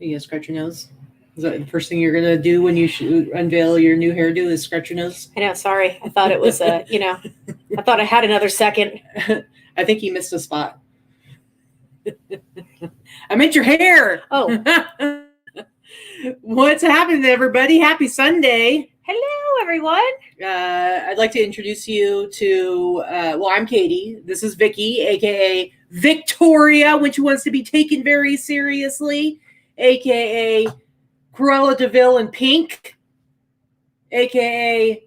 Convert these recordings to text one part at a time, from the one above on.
You gonna scratch your nose? Is that the first thing you're gonna do when you unveil your new hairdo? Is scratch your nose? I know. Sorry, I thought it was I thought I had another second. I think you missed a spot. I meant your hair. Oh, what's happening, everybody? Happy Sunday. Hello, everyone. I'd like to introduce you to. I'm Katy. This is Vikki, aka Victoria, when she wants to be taken very seriously, aka Cruella DeVille in pink, aka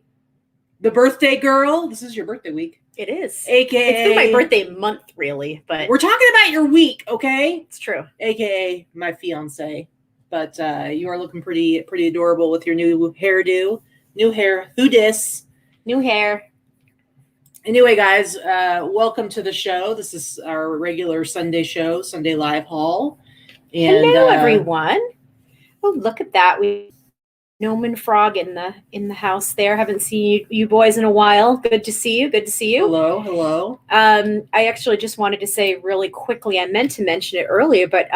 the birthday girl. This is your birthday week. It is. AKA it's been my birthday month, really, but we're talking about your week, okay? It's true. AKA my fiance. But you are looking pretty adorable with your new hairdo, new hair. Who dis? New hair. Anyway, guys, welcome to the show. This is our regular Sunday show, Sunday Live Haul. And, hello, everyone. Oh, look at that. We Gnome and Frog in the house there. Haven't seen you boys in a while. Good to see you. Good to see you. Hello. I actually just wanted to say really quickly, I meant to mention it earlier, but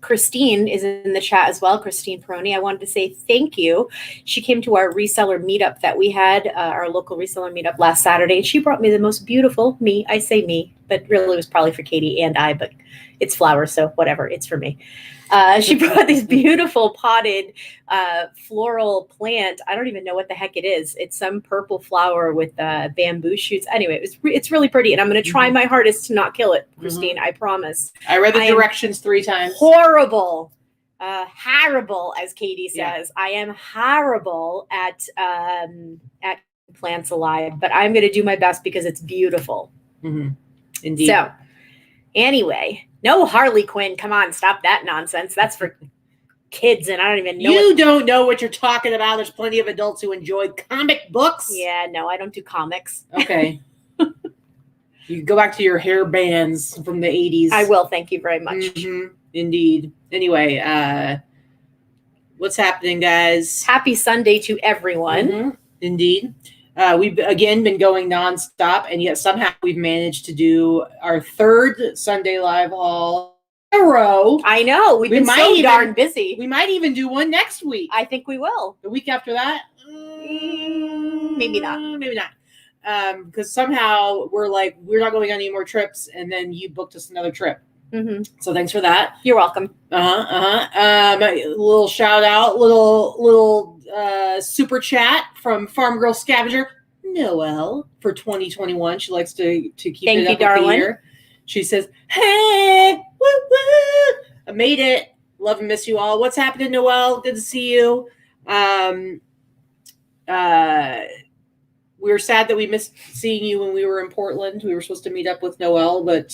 Christine is in the chat as well. Christine Peroni. I wanted to say thank you. She came to our reseller meetup that we had, our local reseller meetup last Saturday, and she brought me the most beautiful, I say me, but really it was probably for Katy and I, but it's flowers, so whatever, it's for me. She brought this beautiful potted floral plant. I don't even know what the heck it is. It's some purple flower with bamboo shoots. Anyway, it's really pretty, and I'm going to try my hardest to not kill it, Christine. I promise. I read the directions 3 times. Horrible, as Katy says. Yeah. I am horrible at plants alive, but I'm going to do my best because it's beautiful. Mm-hmm. Indeed. So, anyway. No, Harley Quinn. Come on, stop that nonsense. That's for kids, and I don't even know. You don't know what you're talking about. There's plenty of adults who enjoy comic books. Yeah, no, I don't do comics. Okay. You go back to your hair bands from the 80s. I will. Thank you very much. Mm-hmm. Indeed. Anyway, what's happening, guys? Happy Sunday to everyone. Mm-hmm. Indeed. We've, again, been going nonstop, and yet somehow we've managed to do our 3rd Sunday Live Haul in a row. I know. We've been so darn busy. We might even do one next week. I think we will. The week after that? Maybe not. Maybe not. Because somehow we're not going on any more trips, and then you booked us another trip. Mm-hmm. So thanks for that. You're welcome. A little shout out, little super chat from Farm Girl Scavenger Noelle for 2021. She likes to keep Thank it you, up darling. with the year. She says, "Hey, woo woo! I made it. Love and miss you all. What's happening, Noelle? Good to see you." We were sad that we missed seeing you when we were in Portland. We were supposed to meet up with Noelle, but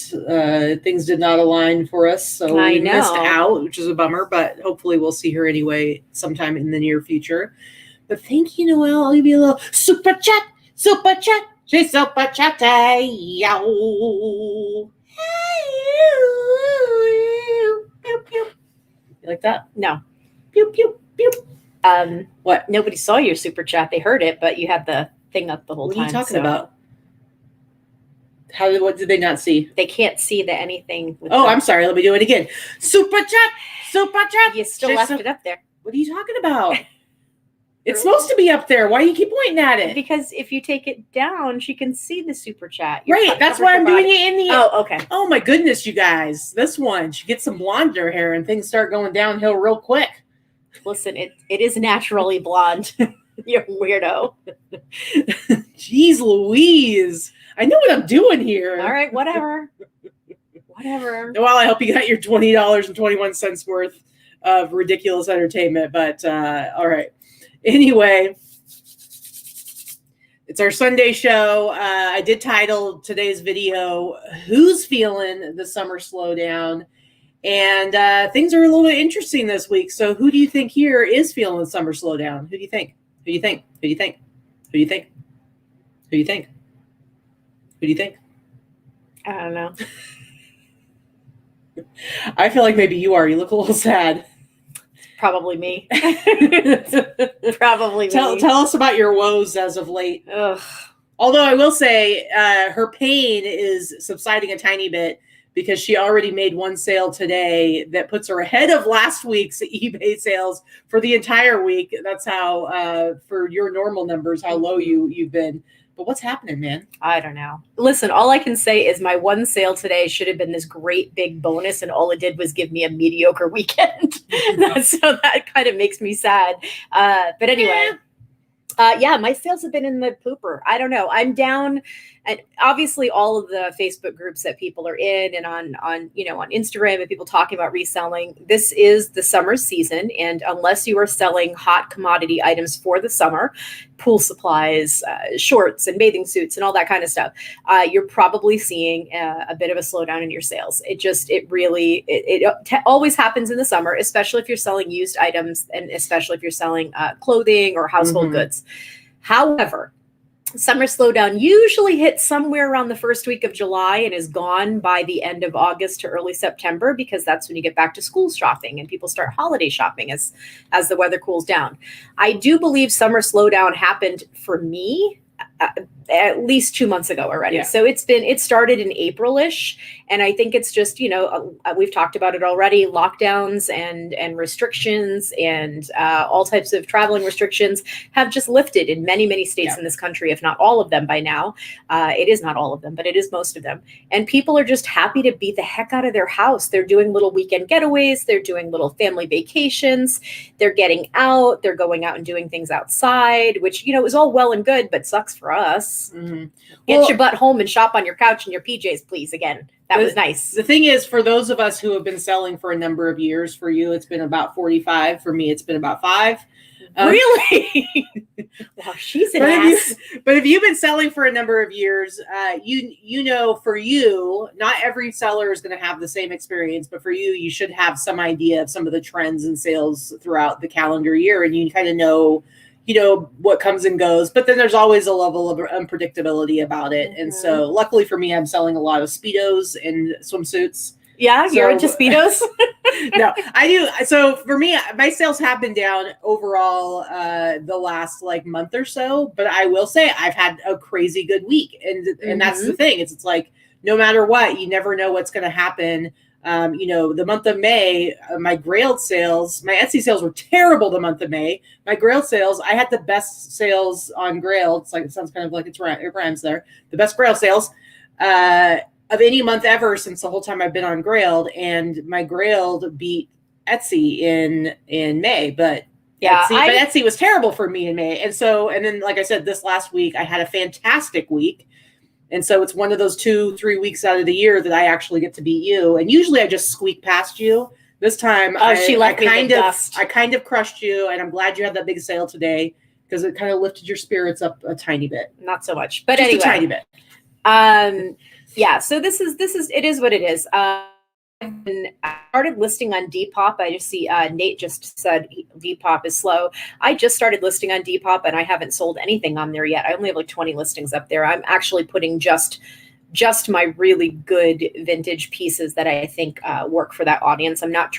things did not align for us. So we missed out, which is a bummer, but hopefully we'll see her anyway sometime in the near future. But thank you, Noelle. I'll give you a little super chat. She's super chatty. You like that? No. Pew, pew, pew. What? Nobody saw your super chat. They heard it, but you had the thing up the whole time. What are you talking about? What did they not see? They can't see the anything. I'm sorry. Let me do it again. Super chat. You still left it up there. What are you talking about? It's supposed to be up there. Why do you keep pointing at it? Because if you take it down, she can see the super chat. Right. That's why I'm doing it in the. Oh, okay. Oh my goodness, you guys! This one, she gets some blonde in her hair, and things start going downhill real quick. Listen, it is naturally blonde. You're a weirdo. Jeez Louise. I know what I'm doing here. All right, whatever. Whatever. Well, I hope you got your $20.21 worth of ridiculous entertainment, but all right. Anyway, it's our Sunday show. I did title today's video, Who's Feeling the Summer Slowdown? And things are a little bit interesting this week. So who do you think here is feeling the summer slowdown? Who do you think? Who do you think? Who do you think? Who do you think? Who do you think? Who do you think? I don't know. I feel like maybe you are. You look a little sad. Probably me. Probably me. Tell us about your woes as of late. Ugh. Although I will say her pain is subsiding a tiny bit because she already made one sale today that puts her ahead of last week's eBay sales for the entire week. That's how, for your normal numbers, how low you've been. But what's happening, man? I don't know. Listen, all I can say is my one sale today should have been this great big bonus, and all it did was give me a mediocre weekend. So that kind of makes me sad. But anyway, yeah, my sales have been in the pooper. I don't know. I'm down. And obviously all of the Facebook groups that people are in and on Instagram and people talking about reselling, this is the summer season. And unless you are selling hot commodity items for the summer, pool supplies, shorts and bathing suits and all that kind of stuff, you're probably seeing a bit of a slowdown in your sales. It always happens in the summer, especially if you're selling used items and especially if you're selling clothing or household goods. However, summer slowdown usually hits somewhere around the first week of July and is gone by the end of August to early September, because that's when you get back to school shopping and people start holiday shopping as the weather cools down. I do believe summer slowdown happened for me at least 2 months ago already. Yeah. So it started in April-ish. And I think it's just, we've talked about it already, lockdowns and restrictions and all types of traveling restrictions have just lifted in many, many states in this country, if not all of them by now. It is not all of them, but it is most of them. And people are just happy to be the heck out of their house. They're doing little weekend getaways. They're doing little family vacations. They're getting out. They're going out and doing things outside, which, is all well and good, but sucks for us. Mm-hmm. Get your butt home and shop on your couch in your PJs, please. Again, that was nice. The thing is, for those of us who have been selling for a number of years, for you, it's been about 45. For me, it's been about 5. Really? Wow, she's an ass. But if you've been selling for a number of years, for you, not every seller is going to have the same experience, but for you, you should have some idea of some of the trends in sales throughout the calendar year, and you kind of know what comes and goes, but then there's always a level of unpredictability about it. Mm-hmm. And so luckily for me, I'm selling a lot of Speedos and swimsuits. Yeah, you're into Speedos? No, I do. So for me, my sales have been down overall the last month or so, but I will say I've had a crazy good week. And that's the thing. It's like, no matter what, you never know what's going to happen. The month of May, my Grailed sales, my Etsy sales were terrible the month of May. My Grailed sales, I had the best sales on Grailed. It sounds kind of like it rhymes there. The best Grailed sales of any month ever since the whole time I've been on Grailed. And my Grailed beat Etsy in May, but Etsy was terrible for me in May. And then, like I said, this last week, I had a fantastic week. And so it's one of those 2-3 weeks out of the year that I actually get to beat you. And usually I just squeak past you. This time I kind of crushed you, and I'm glad you had that big sale today because it kind of lifted your spirits up a tiny bit. Not so much, but just anyway, a tiny bit. Yeah. So this is it is what it is. I started listing on Depop. I just see Nate just said Depop is slow. I just started listing on Depop and I haven't sold anything on there yet. I only have 20 listings up there. I'm actually putting just my really good vintage pieces that I think work for that audience. I'm not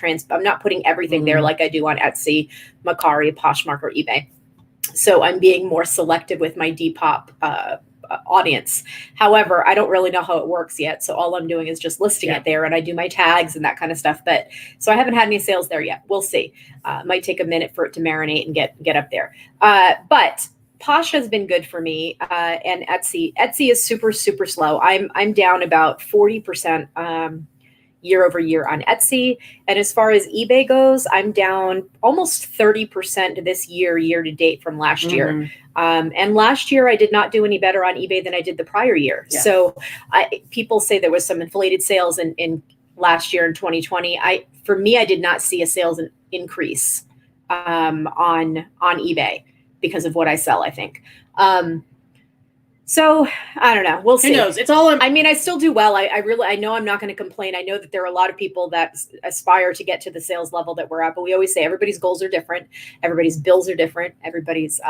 putting everything there like I do on Etsy, Mercari, Poshmark, or eBay. So I'm being more selective with my Depop audience. However, I don't really know how it works yet. So all I'm doing is just listing it there, and I do my tags and that kind of stuff. But so I haven't had any sales there yet. We'll see. Might take a minute for it to marinate and get up there. But Posh has been good for me. And Etsy is super, super slow. I'm down about 40% year over year on Etsy. And as far as eBay goes, I'm down almost 30% this year to date from last year. And last year I did not do any better on eBay than I did the prior year. Yeah. So people say there was some inflated sales in last year in 2020. For me, I did not see a sales increase on eBay because of what I sell, I think. So I don't know. We'll see. Who knows? It's all. I still do well. I know I'm not going to complain. I know that there are a lot of people that aspire to get to the sales level that we're at, but we always say everybody's goals are different. Everybody's bills are different. Everybody's,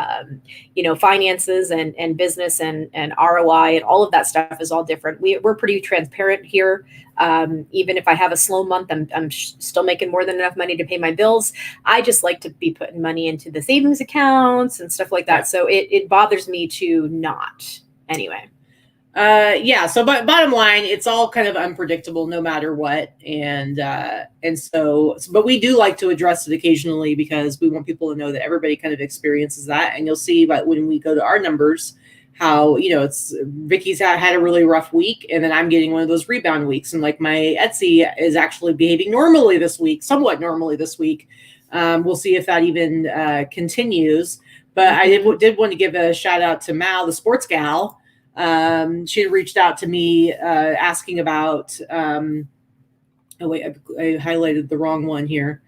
finances and business and ROI and all of that stuff is all different. We're pretty transparent here. Even if I have a slow month, I'm still making more than enough money to pay my bills. I just like to be putting money into the savings accounts and stuff like that. So it bothers me to not. Anyway. Yeah. So, but bottom line, it's all kind of unpredictable no matter what. And so, but we do like to address it occasionally because we want people to know that everybody kind of experiences that. And you'll see, but when we go to our numbers, how, it's Vicki's had a really rough week, and then I'm getting one of those rebound weeks. And like my Etsy is actually behaving normally this week, somewhat normally this week. We'll see if that even continues. But I did want to give a shout out to Mal, the sports gal. She had reached out to me asking about. Oh wait, I highlighted the wrong one here.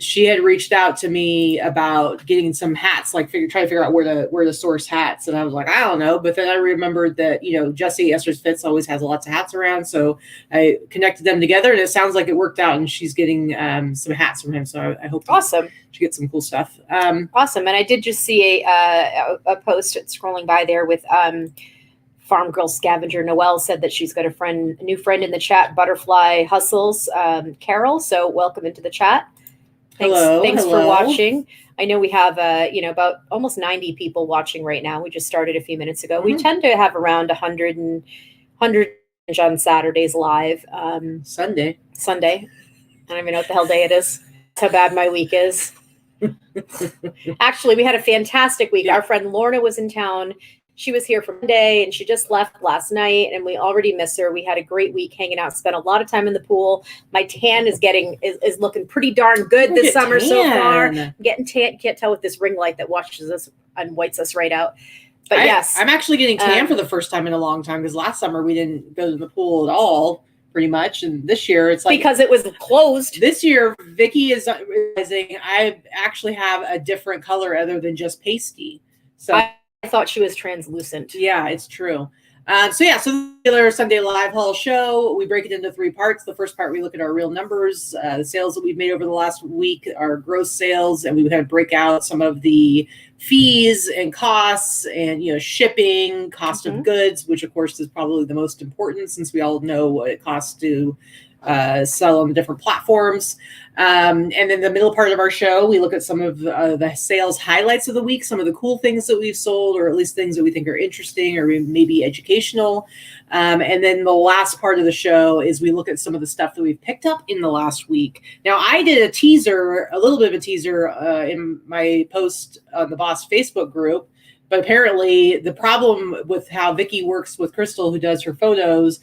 She had reached out to me about getting some hats, like trying to figure out where to source hats, and I was like, I don't know. But then I remembered that Jesse Esther's Fits always has lots of hats around, so I connected them together, and it sounds like it worked out. And she's getting some hats from him, so I hope awesome. She gets some cool stuff. Awesome, and I did just see a post scrolling by there with Farm Girl Scavenger Noelle said that she's got a new friend in the chat, Butterfly Hustles, Carol. So welcome into the chat. Thanks for watching. I know we have about almost 90 people watching right now. We just started a few minutes ago. Mm-hmm. We tend to have around 100 on Saturdays live. Sunday. I don't even know what the hell day it is. That's how bad my week is. Actually, we had a fantastic week. Yeah. Our friend Lorna was in town. She was here for Monday, and she just left last night, and we already miss her. We had a great week hanging out, spent a lot of time in the pool. My tan is looking pretty darn good this summer so far. I'm getting tan. Can't tell with this ring light that washes us and whites us right out. But yes. I'm actually getting tan for the first time in a long time, because last summer we didn't go to the pool at all, pretty much. And this year it's like, because it was closed. This year, Vikki is realizing I actually have a different color other than just pasty. So I thought she was translucent. Yeah, it's true. So the regular Sunday live haul show, we break it into 3 parts. The first part, we look at our real numbers, the sales that we've made over the last week, our gross sales, and we kind of break out some of the fees and costs and, shipping, cost of goods, which of course is probably the most important, since we all know what it costs to sell on the different platforms. And then the middle part of our show, we look at some of the sales highlights of the week, some of the cool things that we've sold, or at least things that we think are interesting or maybe educational. And then the last part of the show is we look at some of the stuff that we've picked up in the last week. Now, I did a little bit of a teaser in my post on the Boss Facebook group, but apparently the problem with how Vikki works with Crystal, who does her photos,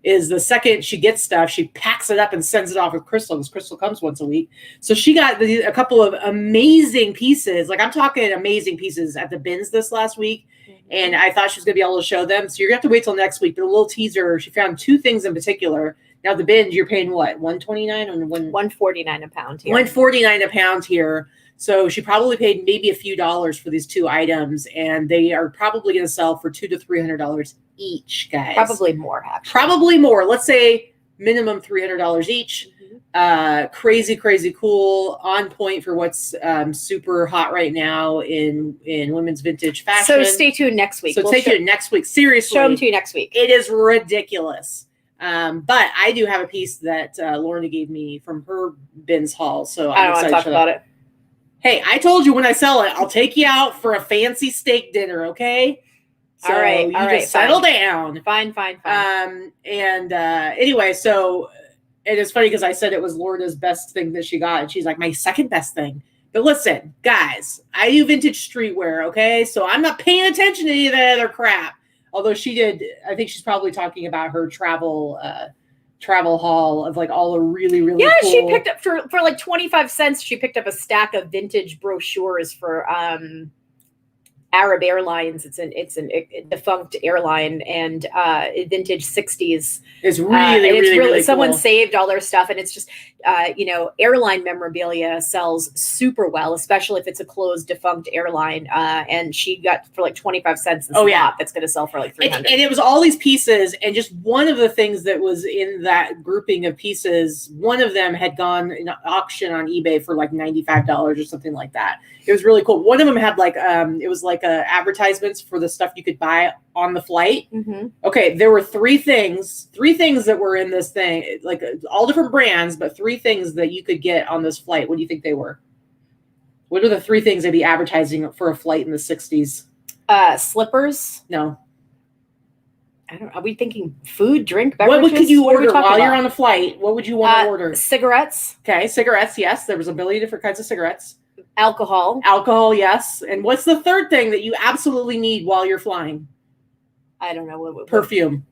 is the second she gets stuff, she packs it up and sends it off with Crystal, because Crystal comes once a week. So she got a couple of amazing pieces. Like, I'm talking amazing pieces at the bins this last week. Mm-hmm. And I thought she was going to be able to show them. So you're going to have to wait till next week. But a little teaser, she found 2 things in particular. Now, the bins, you're paying what, $129 or $149 a pound here. $149 a pound here. So she probably paid maybe a few dollars for these 2 items, and they are probably going to sell for $200 to $300 each, guys. Probably more, actually. Probably more. Let's say minimum $300 each. Mm-hmm. Crazy cool, on point for what's super hot right now in women's vintage fashion. So stay tuned next week. Stay tuned next week. Seriously, show them to you next week. It is ridiculous. But I do have a piece that Lorna gave me from her bins haul. So I don't want to talk about it. Hey, I told you when I sell it, I'll take you out for a fancy steak dinner, okay? So all right, just settle down. Fine. Anyway, so it is funny because I said it was Lorna's best thing that she got, and she's like, my second best thing. But listen, guys, I do vintage streetwear, okay? So I'm not paying attention to any of that other crap. Although she did, I think she's probably talking about her travel haul of like all the really cool. She picked up for like 25 cents. She picked up a stack of vintage brochures for Arab Airlines. It's a defunct airline, and vintage 60s. It's really someone cool. saved all their stuff, and it's just airline memorabilia sells super well, especially if it's a closed defunct airline. And she got for like 25 cents. That's going to sell for like $300. And it was all these pieces, and just one of the things that was in that grouping of pieces, one of them had gone in an auction on eBay for like $95 or something like that. It was really cool. One of them had like it was like advertisements for the stuff you could buy on the flight. Mm-hmm. Okay, there were 3 things that were in this thing, like all different brands, but 3 things that you could get on this flight. What do you think they were? What are the 3 things they'd be advertising for a flight in the 60s? Slippers? No. I don't know. Are we thinking food, drink, beverages? What could you order while you're on a flight? What would you want to order? Cigarettes. Okay, cigarettes, yes. There was a billion different kinds of cigarettes. Alcohol. Alcohol, yes. And what's the third thing that you absolutely need while you're flying? I don't know. Perfume.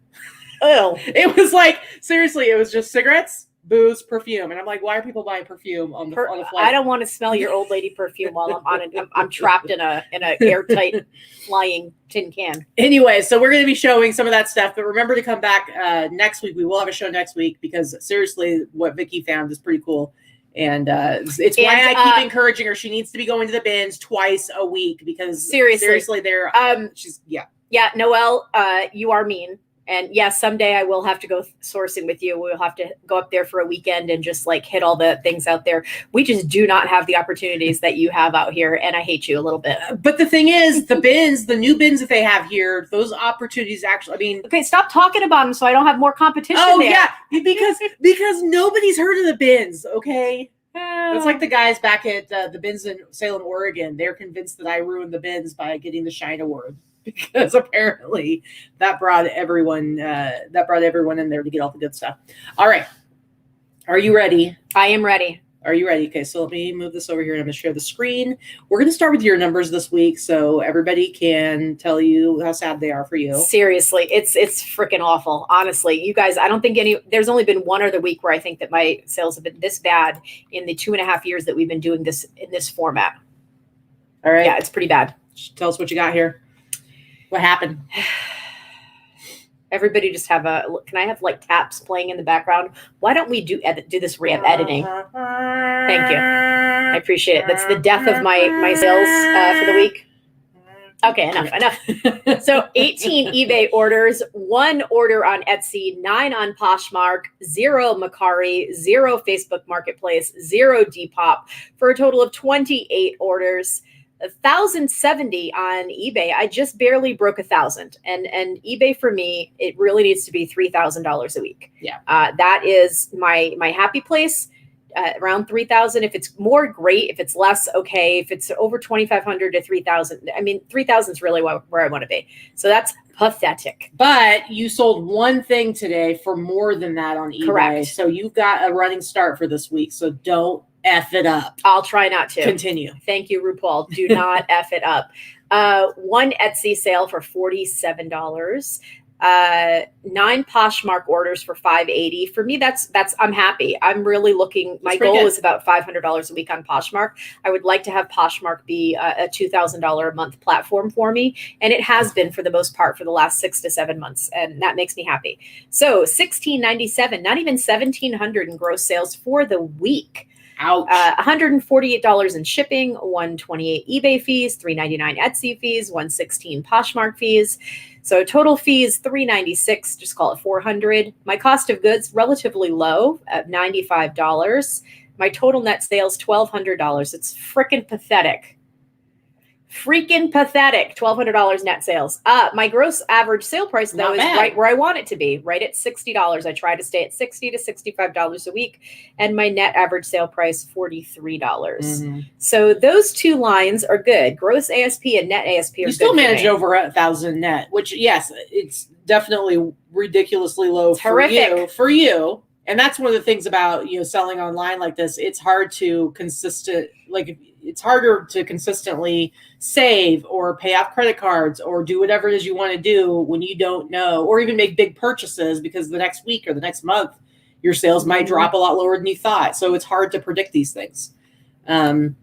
Oh. It was like, seriously, it was just cigarettes, booze, perfume. And I'm like, why are people buying perfume on a flight? I don't want to smell your old lady perfume while I'm on it. I'm trapped in a airtight flying tin can. Anyway, so we're going to be showing some of that stuff, but remember to come back next week. We will have a show next week because seriously, what Vikki found is pretty cool. And it's why I keep encouraging her. She needs to be going to the bins twice a week because seriously, they're Noelle, you are mean. And yes, someday I will have to go sourcing with you. We'll have to go up there for a weekend and just like hit all the things out there. We just do not have the opportunities that you have out here. And I hate you a little bit. But the thing is, the bins, the new bins that they have here, those opportunities actually, I mean. Okay, stop talking about them so I don't have more competition there. Yeah, because nobody's heard of the bins, okay? It's like the guys back at the bins in Salem, Oregon. They're convinced that I ruined the bins by getting the Shine Award. Because apparently that brought everyone in there to get all the good stuff. All right. Are you ready? I am ready. Are you ready? Okay, so let me move this over here and I'm going to share the screen. We're going to start with your numbers this week so everybody can tell you how sad they are for you. Seriously, it's freaking awful. Honestly, you guys, I don't think there's only been one other week where I think that my sales have been this bad in the 2.5 years that we've been doing this in this format. All right. Yeah, it's pretty bad. Tell us what you got here. What happened? Everybody just have can I have like taps playing in the background? Why don't we do this editing? Thank you. I appreciate it. That's the death of my sales for the week. Okay, enough. So 18 eBay orders, 1 order on Etsy, 9 on Poshmark, 0 Mercari, 0 Facebook Marketplace, 0 Depop for a total of 28 orders. 1,070 on eBay. I just barely broke 1,000, and eBay for me, it really needs to be $3,000 a week. Yeah, that is my happy place. Around 3,000. If it's more, great. If it's less, okay. If it's over 2,500 to 3,000, I mean, 3,000 is really where I want to be. So that's pathetic. But you sold one thing today for more than that on eBay. Correct. So you've got a running start for this week. So don't F it up. I'll try not to. Continue. Thank you, RuPaul. Do not F it up. 1 Etsy sale for $47. 9 Poshmark orders for $580. For me, that's I'm happy. I'm really looking. My goal is about $500 a week on Poshmark. I would like to have Poshmark be a $2,000 a month platform for me, and it has been for the most part for the last 6 to 7 months, and that makes me happy. So $1,697, not even $1,700 in gross sales for the week. Ouch. $148 in shipping, $128 eBay fees, $399 Etsy fees, $116 Poshmark fees. So total fees $396, just call it $400. My cost of goods relatively low at $95. My total net sales $1,200. It's freaking pathetic. $1,200 net sales. My gross average sale price though is right where I want it to be, right at $60. I try to stay at $60 to $65 a week, and my net average sale price $43. Mm-hmm. So those two lines are good. Gross ASP and net ASP are good. You still managed over 1,000 net, which yes, it's definitely ridiculously low for you. And that's one of the things about selling online like this. It's hard to it's harder to consistently save or pay off credit cards or do whatever it is you want to do when you don't know, or even make big purchases because the next week or the next month, your sales might drop a lot lower than you thought. So it's hard to predict these things. Are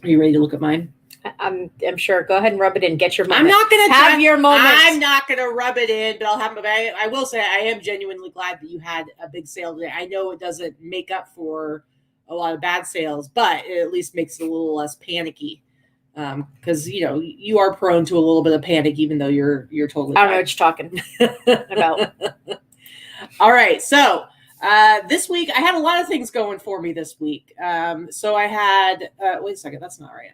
you ready to look at mine? I'm sure. Go ahead and rub it in. Get your moment. I'm not going to have your moment. I'm not going to rub it in, but I will say I am genuinely glad that you had a big sale today. I know it doesn't make up for a lot of bad sales, but it at least makes it a little less panicky. Because you are prone to a little bit of panic, even though you're totally. I don't know what you're talking about. All right, so this week I had a lot of things going for me this week. So I had wait a second, that's not right.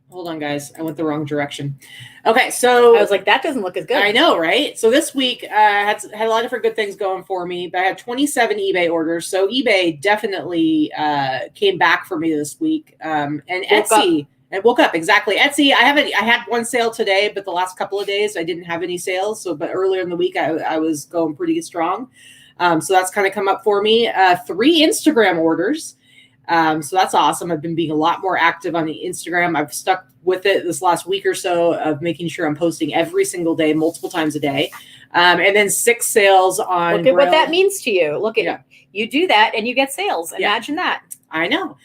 Hold on, guys. I went the wrong direction. Okay, so I was like, that doesn't look as good. I know, right? So this week had a lot of different good things going for me, but I had 27 eBay orders. So eBay definitely came back for me this week. And Etsy And woke up, exactly. Etsy, I had one sale today, but the last couple of days I didn't have any sales. So, but earlier in the week I was going pretty strong. So that's kind of come up for me. 3 Instagram orders. So that's awesome. I've been being a lot more active on the Instagram. I've stuck with it this last week or so of making sure I'm posting every single day, multiple times a day. And then 6 sales on. Look at what that means to you. Look at you do that and you get sales. Imagine that. I know.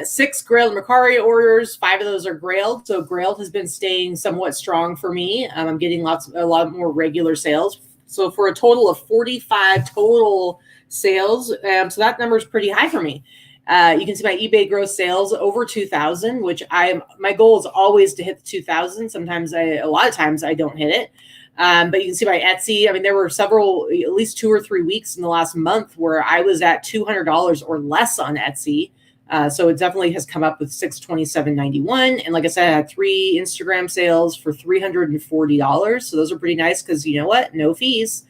6 grilled Macari orders. 5 of those are grailed. So grailed has been staying somewhat strong for me. I'm getting a lot more regular sales. So for a total of 45 total sales. So that number is pretty high for me. You can see my eBay gross sales over 2,000, which my goal is always to hit the 2,000. A lot of times I don't hit it. But you can see my Etsy. I mean, there were at least 2 or 3 weeks in the last month where I was at $200 or less on Etsy. So it definitely has come up with $627.91. And like I said, I had 3 Instagram sales for $340. So those are pretty nice because you know what? No fees.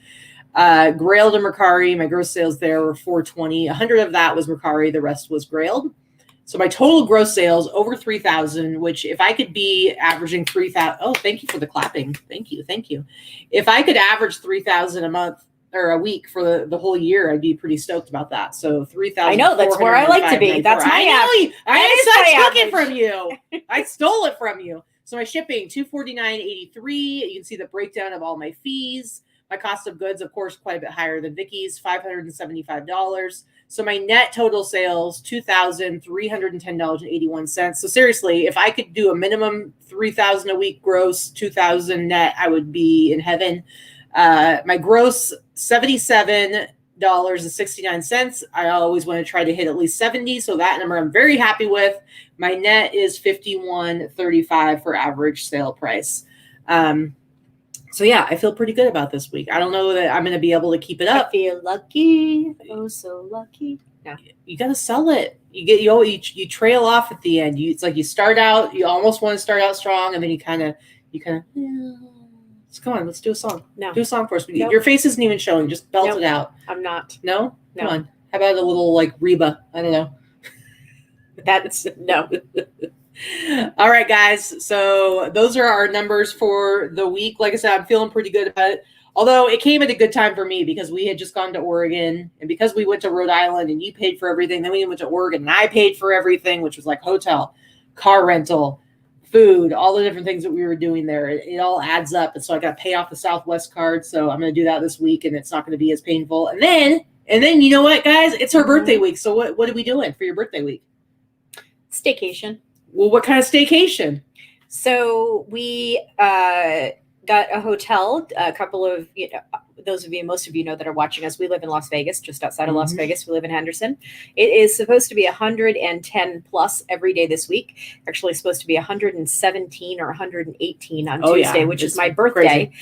Grailed and Macari, my gross sales there were $420. 100 of that was Macari. The rest was grailed. So my total gross sales over 3,000, which if I could be averaging 3,000, oh, thank you for the clapping. Thank you. If I could average 3,000 a month or a week for the whole year, I'd be pretty stoked about that. So 3,000. I know that's where I like to be. That's my average. I took it from you. I stole it from you. So my shipping $249.83. You can see the breakdown of all my fees. My cost of goods, of course, quite a bit higher than Vikki's, $575. So my net total sales, $2,310.81. So seriously, if I could do a minimum 3,000 a week gross, 2,000 net, I would be in heaven. My gross, $77.69. I always want to try to hit at least 70. So that number I'm very happy with. My net is $51.35 for average sale price. So yeah, I feel pretty good about this week. I don't know that I'm going to be able to keep it up. I feel lucky. Oh, so lucky. No. You got to sell it. You trail off at the end. It's like you start out, you almost want to start out strong. And then you kind of, come on, let's do a song. No. Do a song for us. Nope. Your face isn't even showing. Just belt it out. I'm not. No? Come on. How about a little like Reba? I don't know. That's no. All right, guys. So those are our numbers for the week. Like I said, I'm feeling pretty good about it. Although it came at a good time for me because we had just gone to Oregon and because we went to Rhode Island and you paid for everything. Then we went to Oregon and I paid for everything, which was like hotel, car rental, food, all the different things that we were doing there. It all adds up. And so I got to pay off the Southwest card. So I'm going to do that this week and it's not going to be as painful. And then you know what, guys? It's her birthday week. So what are we doing for your birthday week? Staycation. Well, what kind of staycation? So we got a hotel. A couple of most of you know that are watching us. We live in Las Vegas, just outside of Las Vegas. We live in Henderson. It is supposed to be 110 plus every day this week. Actually, it's supposed to be 117 or 118 on Tuesday, which is my birthday.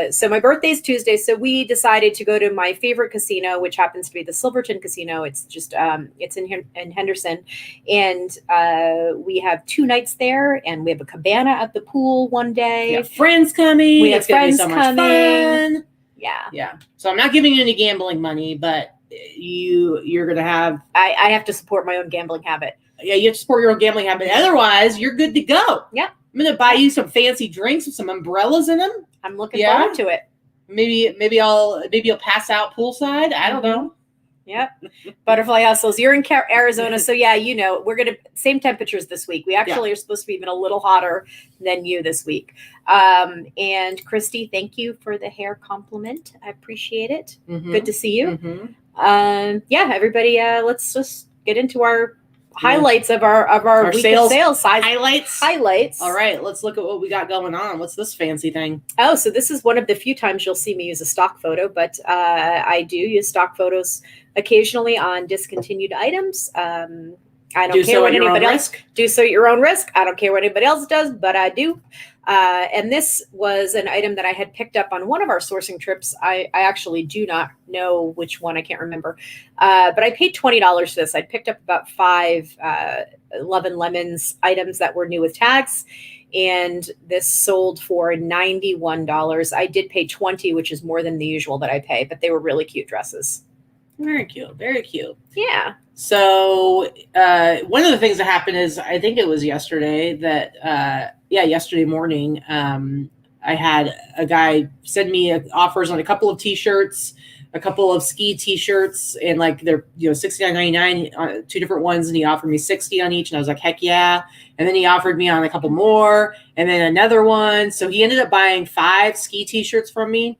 So my birthday is Tuesday. So we decided to go to my favorite casino, which happens to be the Silverton Casino. It's just it's in Henderson, and we have 2 nights there, and we have a cabana at the pool one day. We have friends coming. We have friends coming. Yeah. So I'm not giving you any gambling money, but you're gonna have. I have to support my own gambling habit. Yeah, you have to support your own gambling habit. Otherwise, you're good to go. Yeah. I'm gonna buy you some fancy drinks with some umbrellas in them. I'm looking forward to it. Maybe you'll pass out poolside. I don't know. Yep. Butterfly hustles. You're in Arizona, so yeah, we're gonna same temperatures this week. We actually are supposed to be even a little hotter than you this week. And Christy, thank you for the hair compliment. I appreciate it. Good to see you. Everybody, let's just get into our highlights of our week sales, of sales size highlights. All right, let's look at what we got going on. What's this fancy thing? Oh, so this is one of the few times you'll see me use a stock photo, but I do use stock photos occasionally on discontinued items. I don't care what anybody else do. So at your own risk. I don't care what anybody else does, but I do. And this was an item that I had picked up on one of our sourcing trips. I actually do not know which one. I can't remember. But I paid $20 for this. I picked up about 5 Love and Lemons items that were new with tags. And this sold for $91. I did pay $20, which is more than the usual that I pay, but they were really cute dresses. Very cute. Very cute. Yeah. So one of the things that happened is, I think it was yesterday that, yesterday morning, I had a guy send me offers on a couple of t-shirts, a couple of ski t-shirts, and like they're, $69.99 on 2 different ones, and he offered me 60 on each, and I was like, heck yeah. And then he offered me on a couple more, and then another one. So he ended up buying 5 ski t-shirts from me.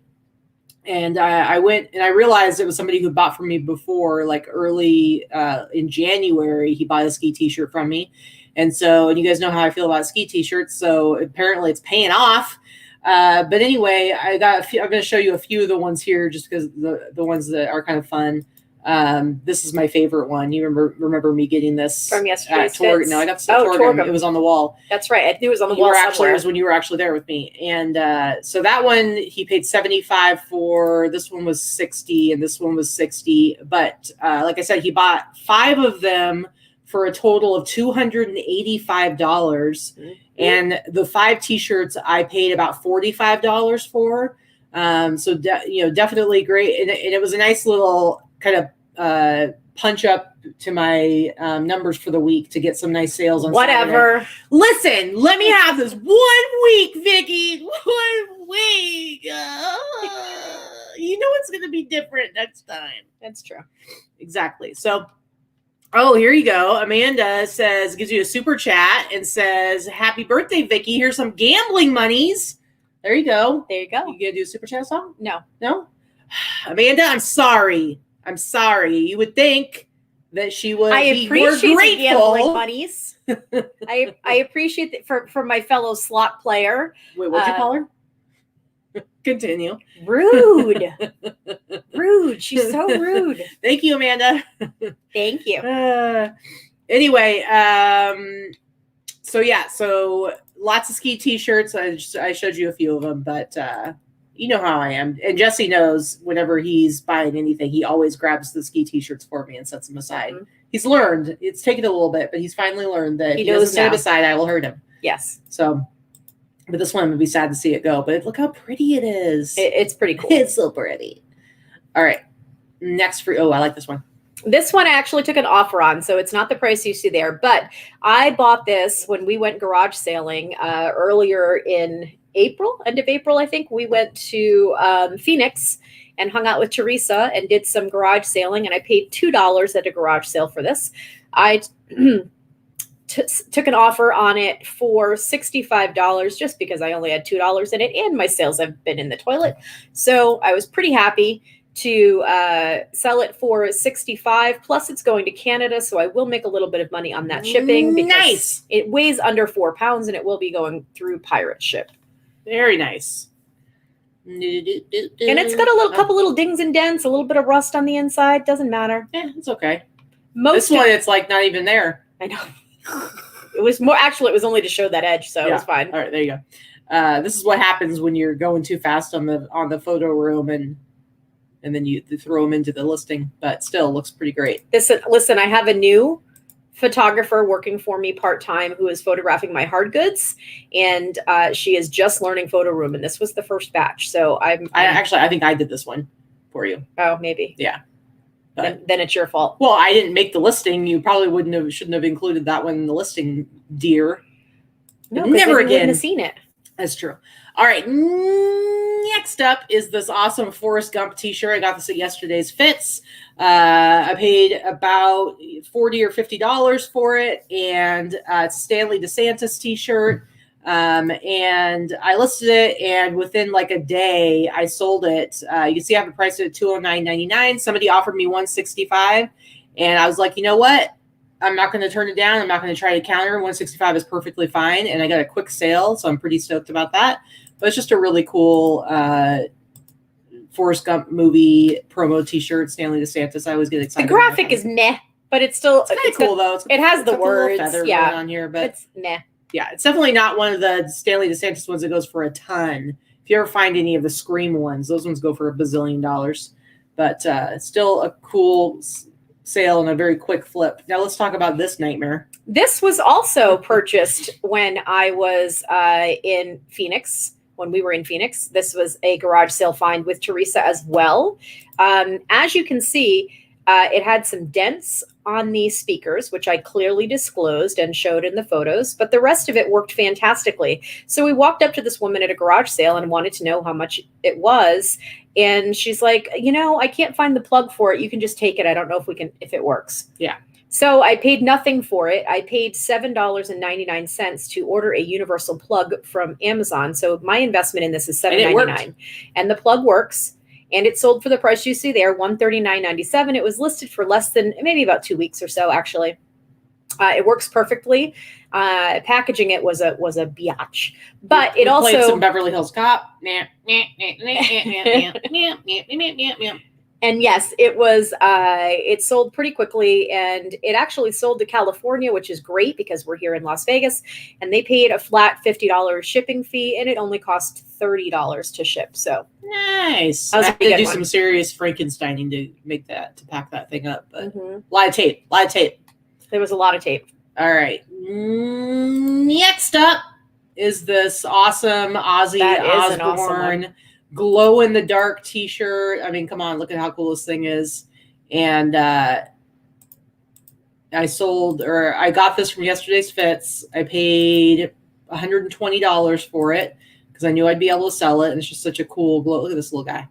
And I went and I realized it was somebody who bought from me before, like early in January. He bought a ski t-shirt from me. And you guys know how I feel about ski t-shirts. So apparently it's paying off. But anyway, I'm going to show you a few of the ones here, just because the ones that are kind of fun. This is my favorite one. You remember me getting this from yesterday's Torg? No, I got this at Torg. It was on the wall. That's right. I knew it was on the wall. It was when you were actually there with me. And so that one he paid $75 for. This one was $60, and this one was $60. But like I said, he bought 5 of them for a total of $285. Mm-hmm. And the 5 t-shirts I paid about $45 for. Definitely great. And it was a nice little kind of punch up to my numbers for the week to get some nice sales on whatever. Saturday. Listen, let me have this 1 week, Vikki. 1 week. It's going to be different next time. That's true. Exactly. So, here you go. Amanda gives you a super chat and says, happy birthday, Vikki. Here's some gambling monies. There you go. There you go. You going to do a super chat song? No. Amanda, I'm sorry. You would think that she would be more grateful. The gambling monies. I appreciate that for my fellow slot player. Wait, what'd you call her? Continue. Rude. She's so rude. Thank you, Amanda. Thank you. Anyway, so lots of ski t-shirts. I showed you a few of them, but you know how I am. And Jesse knows whenever he's buying anything, he always grabs the ski t-shirts for me and sets them aside. Mm-hmm. He's learned. It's taken a little bit, but he's finally learned that if he doesn't set it aside, I will hurt him. Yes. So, but this one, I'm going to be sad to see it go. But look how pretty it is. It's pretty cool. It's so pretty. All right. Next I like this one. This one I actually took an offer on, so it's not the price you see there. But I bought this when we went garage sailing earlier in April, end of April, I think. We went to Phoenix and hung out with Teresa and did some garage sailing, and I paid $2 at a garage sale for this. I took an offer on it for $65 just because I only had $2 in it, and my sales have been in the toilet. So I was pretty happy to sell it for $65, plus it's going to Canada, so I will make a little bit of money on that shipping. Nice. It weighs under 4 pounds, and it will be going through pirate ship. Very nice. And it's got a couple little dings and dents, a little bit of rust on the inside. Doesn't matter. Yeah, it's okay. This one, it's like not even there. I know. It was more, actually, it was only to show that edge, so it was fine. All right, there you go. This is what happens when you're going too fast on the photo room and then you throw them into the listing, but still looks pretty great. Listen, I have a new photographer working for me part-time who is photographing my hard goods, and she is just learning photo room, and this was the first batch. So I think I did this one for you. Oh, maybe. Yeah. Then it's your fault. Well, I didn't make the listing. You probably shouldn't have included that one in the listing, dear. No, never again. Wouldn't have seen it. That's true. All right. Next up is this awesome Forrest Gump t-shirt. I got this at yesterday's Fits. I paid about $40 or $50 for it, and it's a Stanley DeSantis t-shirt. And I listed it, and within like a day, I sold it. You can see I have it priced at $209.99. Somebody offered me $165, and I was like, you know what? I'm not going to turn it down. I'm not going to try to counter. $165 is perfectly fine, and I got a quick sale, so I'm pretty stoked about that. But it's just a really cool Forrest Gump movie promo t-shirt, Stanley DeSantis. I always get excited. The graphic is meh, but it's still kind of cool though. It has the words, on here, but it's meh. Yeah, it's definitely not one of the Stanley DeSantis ones that goes for a ton. If you ever find any of the Scream ones, those ones go for $1 bazillion. But still a cool sale and a very quick flip. Now let's talk about this nightmare. This was also purchased when I was in Phoenix. When we were in Phoenix, this was a garage sale find with Teresa as well. As you can see, It had some dents on the speakers, which I clearly disclosed and showed in the photos, but the rest of it worked fantastically. So we walked up to this woman at a garage sale and wanted to know how much it was. And she's like, I can't find the plug for it. You can just take it. I don't know if it works. Yeah. So I paid nothing for it. I paid $7.99 to order a universal plug from Amazon. So my investment in this is $7.99, and the plug works. And it sold for the price you see there, $139.97. It was listed for less than maybe about 2 weeks or so, actually. It works perfectly. Packaging it was a biatch, but it also played some Beverly Hills Cop. And yes, it was. It sold pretty quickly, and it actually sold to California, which is great because we're here in Las Vegas, and they paid a flat $50 shipping fee, and it only cost $30 to ship. So nice. I had to do some serious Frankensteining to pack that thing up. But a lot of tape. There was a lot of tape. All right. Next up is this awesome Ozzy Osbourne glow in the dark t-shirt. I mean, come on, look at how cool this thing is. And I got this from yesterday's fits. I paid $120 for it because I knew I'd be able to sell it. And it's just such a cool glow. Look at this little guy.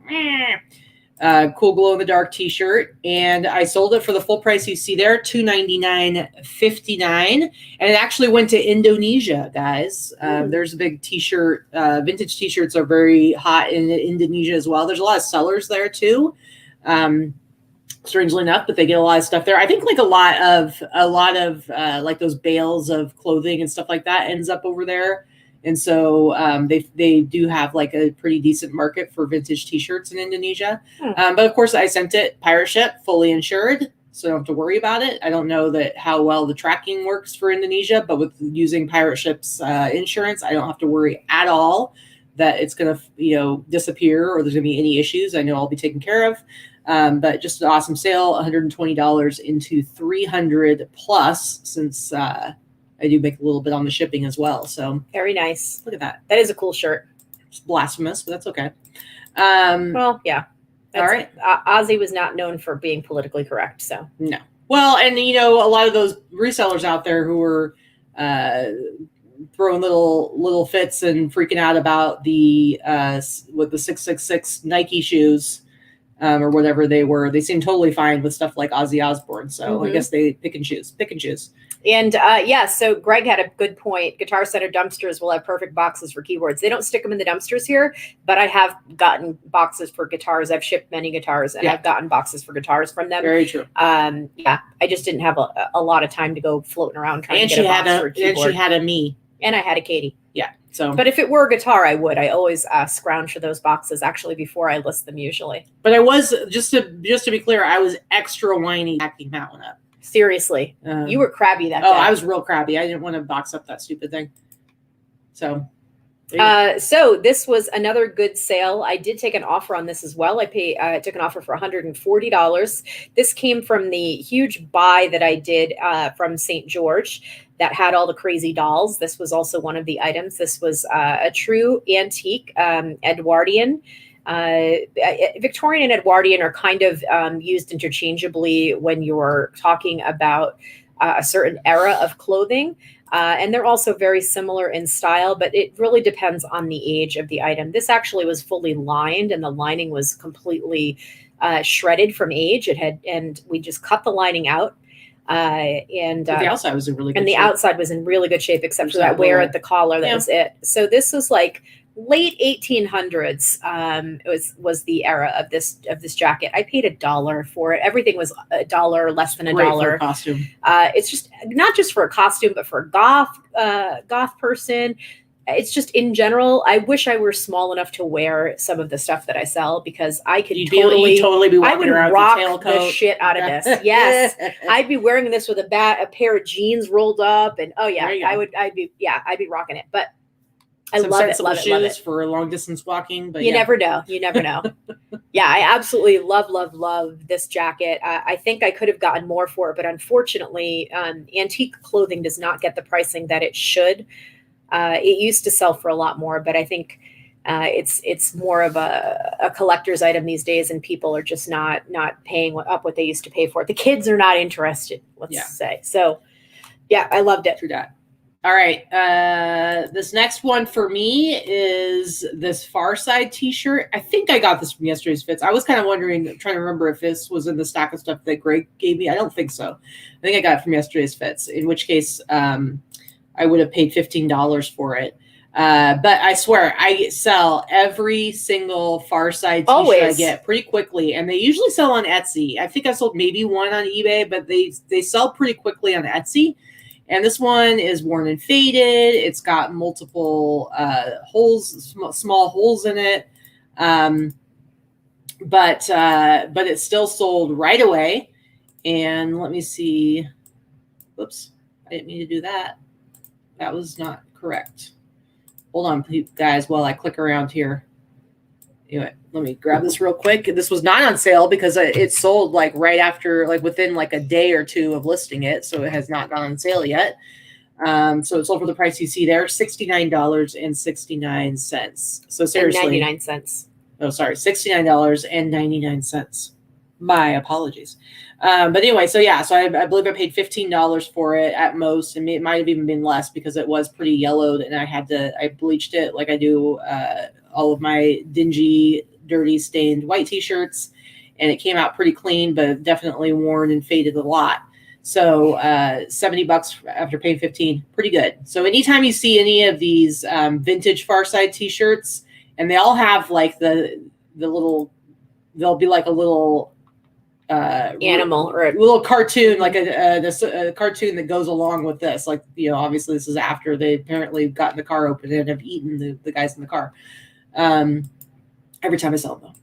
Cool glow in the dark t-shirt, and I sold it for the full price you see there, $299.59, and it actually went to Indonesia, guys. There's a big t-shirt. Vintage t-shirts are very hot in Indonesia as well. There's a lot of sellers there too, strangely enough, but they get a lot of stuff there. I think like a lot of like those bales of clothing and stuff like that ends up over there. And so they do have like a pretty decent market for vintage t-shirts in Indonesia. But of course, I sent it pirate ship, fully insured, so I don't have to worry about it. I don't know how well the tracking works for Indonesia, but with using pirate ship's insurance, I don't have to worry at all that it's going to disappear or there's going to be any issues. I know I'll be taken care of. But just an awesome sale, $120 into $300 plus, since I do make a little bit on the shipping as well. So very nice. Look at that. That is a cool shirt. It's blasphemous, but that's okay. Well, yeah. All right. Ozzy was not known for being politically correct, so. No. Well, and a lot of those resellers out there who were throwing little fits and freaking out about the 666 Nike shoes or whatever they were, they seemed totally fine with stuff like Ozzy Osbourne. So I guess they pick and choose. And so Greg had a good point. Guitar Center dumpsters will have perfect boxes for keyboards. They don't stick them in the dumpsters here, but I have gotten boxes for guitars. I've shipped many guitars, and I've gotten boxes for guitars from them. Very true. I just didn't have a lot of time to go floating around trying to get a box for a keyboard. And she had a me. And I had a Katy. Yeah. So, but if it were a guitar, I would. I always scrounge for those boxes actually before I list them usually. But I was just to be clear, I was extra whiny backing that one up. Seriously, you were crabby that day. I was real crabby. I didn't want to box up that stupid thing. So, so this was another good sale. I did take an offer on this as well. I took an offer for $140. This came from the huge buy that I did from St. George that had all the crazy dolls. This was also one of the items. This was a true antique Edwardian. Victorian and Edwardian are kind of used interchangeably when you're talking about a certain era of clothing. And they're also very similar in style, but it really depends on the age of the item. This actually was fully lined, and the lining was completely shredded from age. And we just cut the lining out. And the outside was in really good shape. And the outside was in really good shape, except for that wear at the collar. That was it. So this was like late 1800s. It was the era of this jacket. I paid $1 for it. Everything was $1, less than $1. Great for a costume. It's just not just for a costume, but for a goth person. It's just in general. I wish I were small enough to wear some of the stuff that I sell, because I could totally be walking around with a tailcoat. The shit out of this. Yes, I'd be wearing this with a pair of jeans rolled up, and I'd be rocking it. But I love it. Love it for long distance walking. But you never know. You never know. Yeah, I absolutely love this jacket. I think I could have gotten more for it, but unfortunately, antique clothing does not get the pricing that it should. It used to sell for a lot more, but I think It's more of a collector's item these days, and people are just not paying up what they used to pay for it. The kids are not interested, let's say. So yeah, I loved it. True that. All right. This next one for me is this Far Side t-shirt. I think I got this from yesterday's fits. I was kind of wondering, trying to remember if this was in the stack of stuff that Greg gave me. I don't think so. I think I got it from yesterday's fits, in which case I would have paid $15 for it. But I swear, I sell every single Far Side t-shirt I get pretty quickly. And they usually sell on Etsy. I think I sold maybe one on eBay, but they sell pretty quickly on Etsy. And this one is worn and faded. It's got multiple holes, small holes in it. But it's still sold right away. And let me see. Whoops. I didn't mean to do that. That was not correct. Hold on, guys, while I click around here. Anyway, let me grab this real quick. This was not on sale because it sold like right after, like within like a day or two of listing it. So it has not gone on sale yet. So it sold for the price you see there, $69.69. So seriously, 99 cents. Oh, sorry, $69.99. My apologies. But anyway, so yeah, so I believe I paid $15 for it at most, and it might have even been less because it was pretty yellowed, and I bleached it like I do all of my dingy, dirty, stained white t-shirts, and it came out pretty clean, but definitely worn and faded a lot. So $70 after paying $15, pretty good. So anytime you see any of these vintage Far Side t-shirts, and they all have like the little, they'll be like a little animal or a little cartoon, like a cartoon that goes along with this. Like, you know, obviously this is after they apparently gotten the car open and have eaten the guys in the car. Every time I sell them,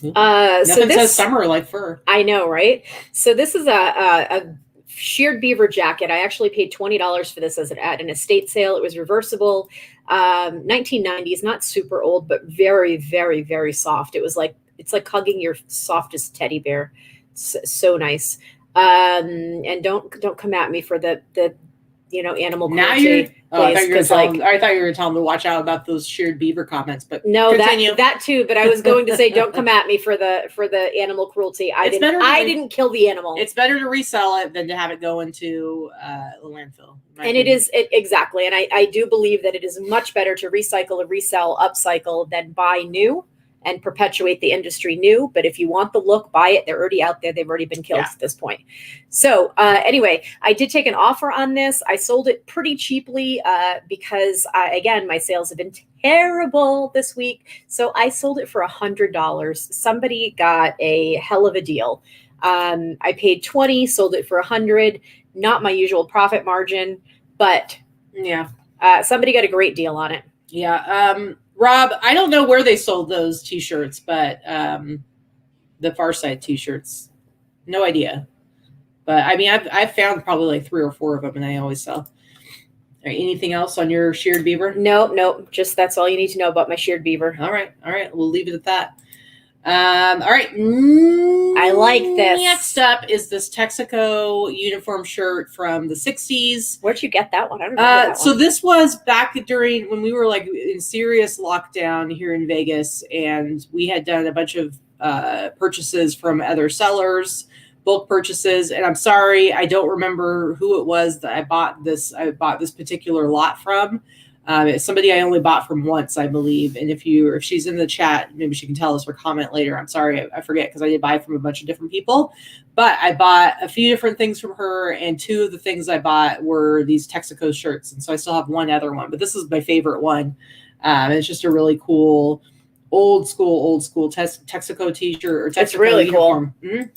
though. Nothing says summer like fur. I know, right? So this is a sheared beaver jacket. I actually paid $20 for this at an estate sale. It was reversible, 1990s, not super old, but very, very, very soft. It's like hugging your softest teddy bear. It's so nice. And don't come at me for the animal cruelty. I thought you were going to tell them to watch out about those sheared beaver comments, but no, that too. But I was going to say, don't come at me for the animal cruelty. I didn't kill the animal. It's better to resell it than to have it go into the landfill. And it is exactly. And I do believe that it is much better to recycle, resell, upcycle than buy new and perpetuate the industry new. But if you want the look, buy it. They're already out there. They've already been killed at this point. So anyway, I did take an offer on this. I sold it pretty cheaply because, again, my sales have been terrible this week. So I sold it for $100. Somebody got a hell of a deal. I paid $20, sold it for $100. Not my usual profit margin, but somebody got a great deal on it. Yeah. Rob, I don't know where they sold those t-shirts, but the Far Side t-shirts, no idea. But I mean, I've found probably like 3 or 4 of them, and I always sell. All right, anything else on your sheared beaver? No, just that's all you need to know about my sheared beaver. All right, we'll leave it at that. All right. I like this. Next up is this Texaco uniform shirt from the 60s. Where'd you get that one? I don't know. That so one. this was back during when we were like in serious lockdown here in Vegas, and we had done a bunch of purchases from other sellers, bulk purchases. And I'm sorry, I don't remember who it was that I bought this particular lot from. It's somebody I only bought from once, I believe. And if she's in the chat, maybe she can tell us or comment later. I'm sorry, I forget because I did buy from a bunch of different people. But I bought a few different things from her, and 2 of the things I bought were these Texaco shirts. And so I still have one other one, but this is my favorite one. It's just a really cool, old school Texaco t-shirt or Texaco It's really uniform. Cool. Mm-hmm.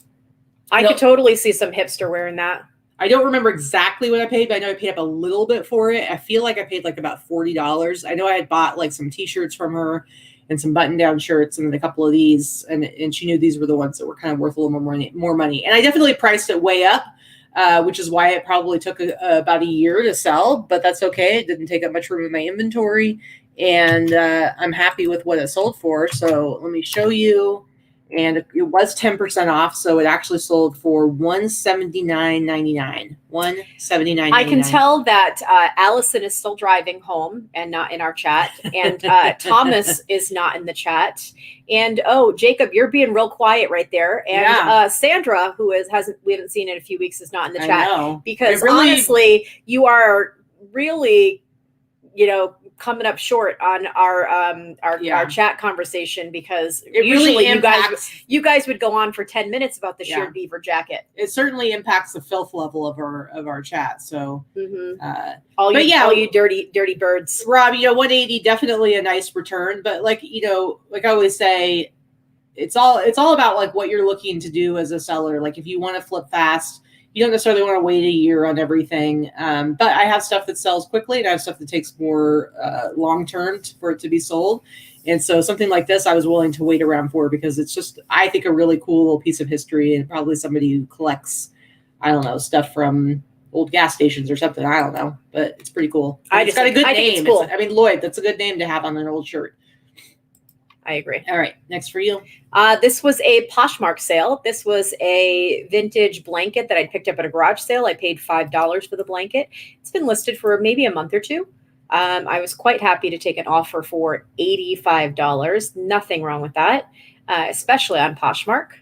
I could totally see some hipster wearing that. I don't remember exactly what I paid, but I know I paid up a little bit for it. I feel like I paid like about $40. I know I had bought like some t-shirts from her and some button-down shirts and then a couple of these, and she knew these were the ones that were kind of worth a little more money. And I definitely priced it way up, which is why it probably took about a year to sell, but that's okay. It didn't take up much room in my inventory, and I'm happy with what it sold for. So let me show you and it was 10% off, so it actually sold for $179.99. $179.99. I can tell that Allison is still driving home and not in our chat, and Thomas is not in the chat. And Jacob, you're being real quiet right there. And Sandra, who we haven't seen in a few weeks, is not in the chat because honestly, you are really, coming up short on our chat conversation, because usually you guys would go on for 10 minutes about the sheared beaver jacket. It certainly impacts the filth level of our chat. So all you dirty birds. Rob, 180 definitely a nice return, but like I always say, it's all about like what you're looking to do as a seller. Like if you want to flip fast, you don't necessarily want to wait a year on everything. But I have stuff that sells quickly, and I have stuff that takes more long-term for it to be sold. And so something like this, I was willing to wait around for, because it's just, I think, a really cool little piece of history, and probably somebody who collects, I don't know, stuff from old gas stations or something. I don't know, but it's pretty cool. It's got a good name. It's cool. Lloyd, that's a good name to have on an old shirt. I agree. All right, next for you. This was a Poshmark sale. This was a vintage blanket that I picked up at a garage sale. I paid $5 for the blanket. It's been listed for maybe a month or two. I was quite happy to take an offer for $85. Nothing wrong with that, especially on Poshmark.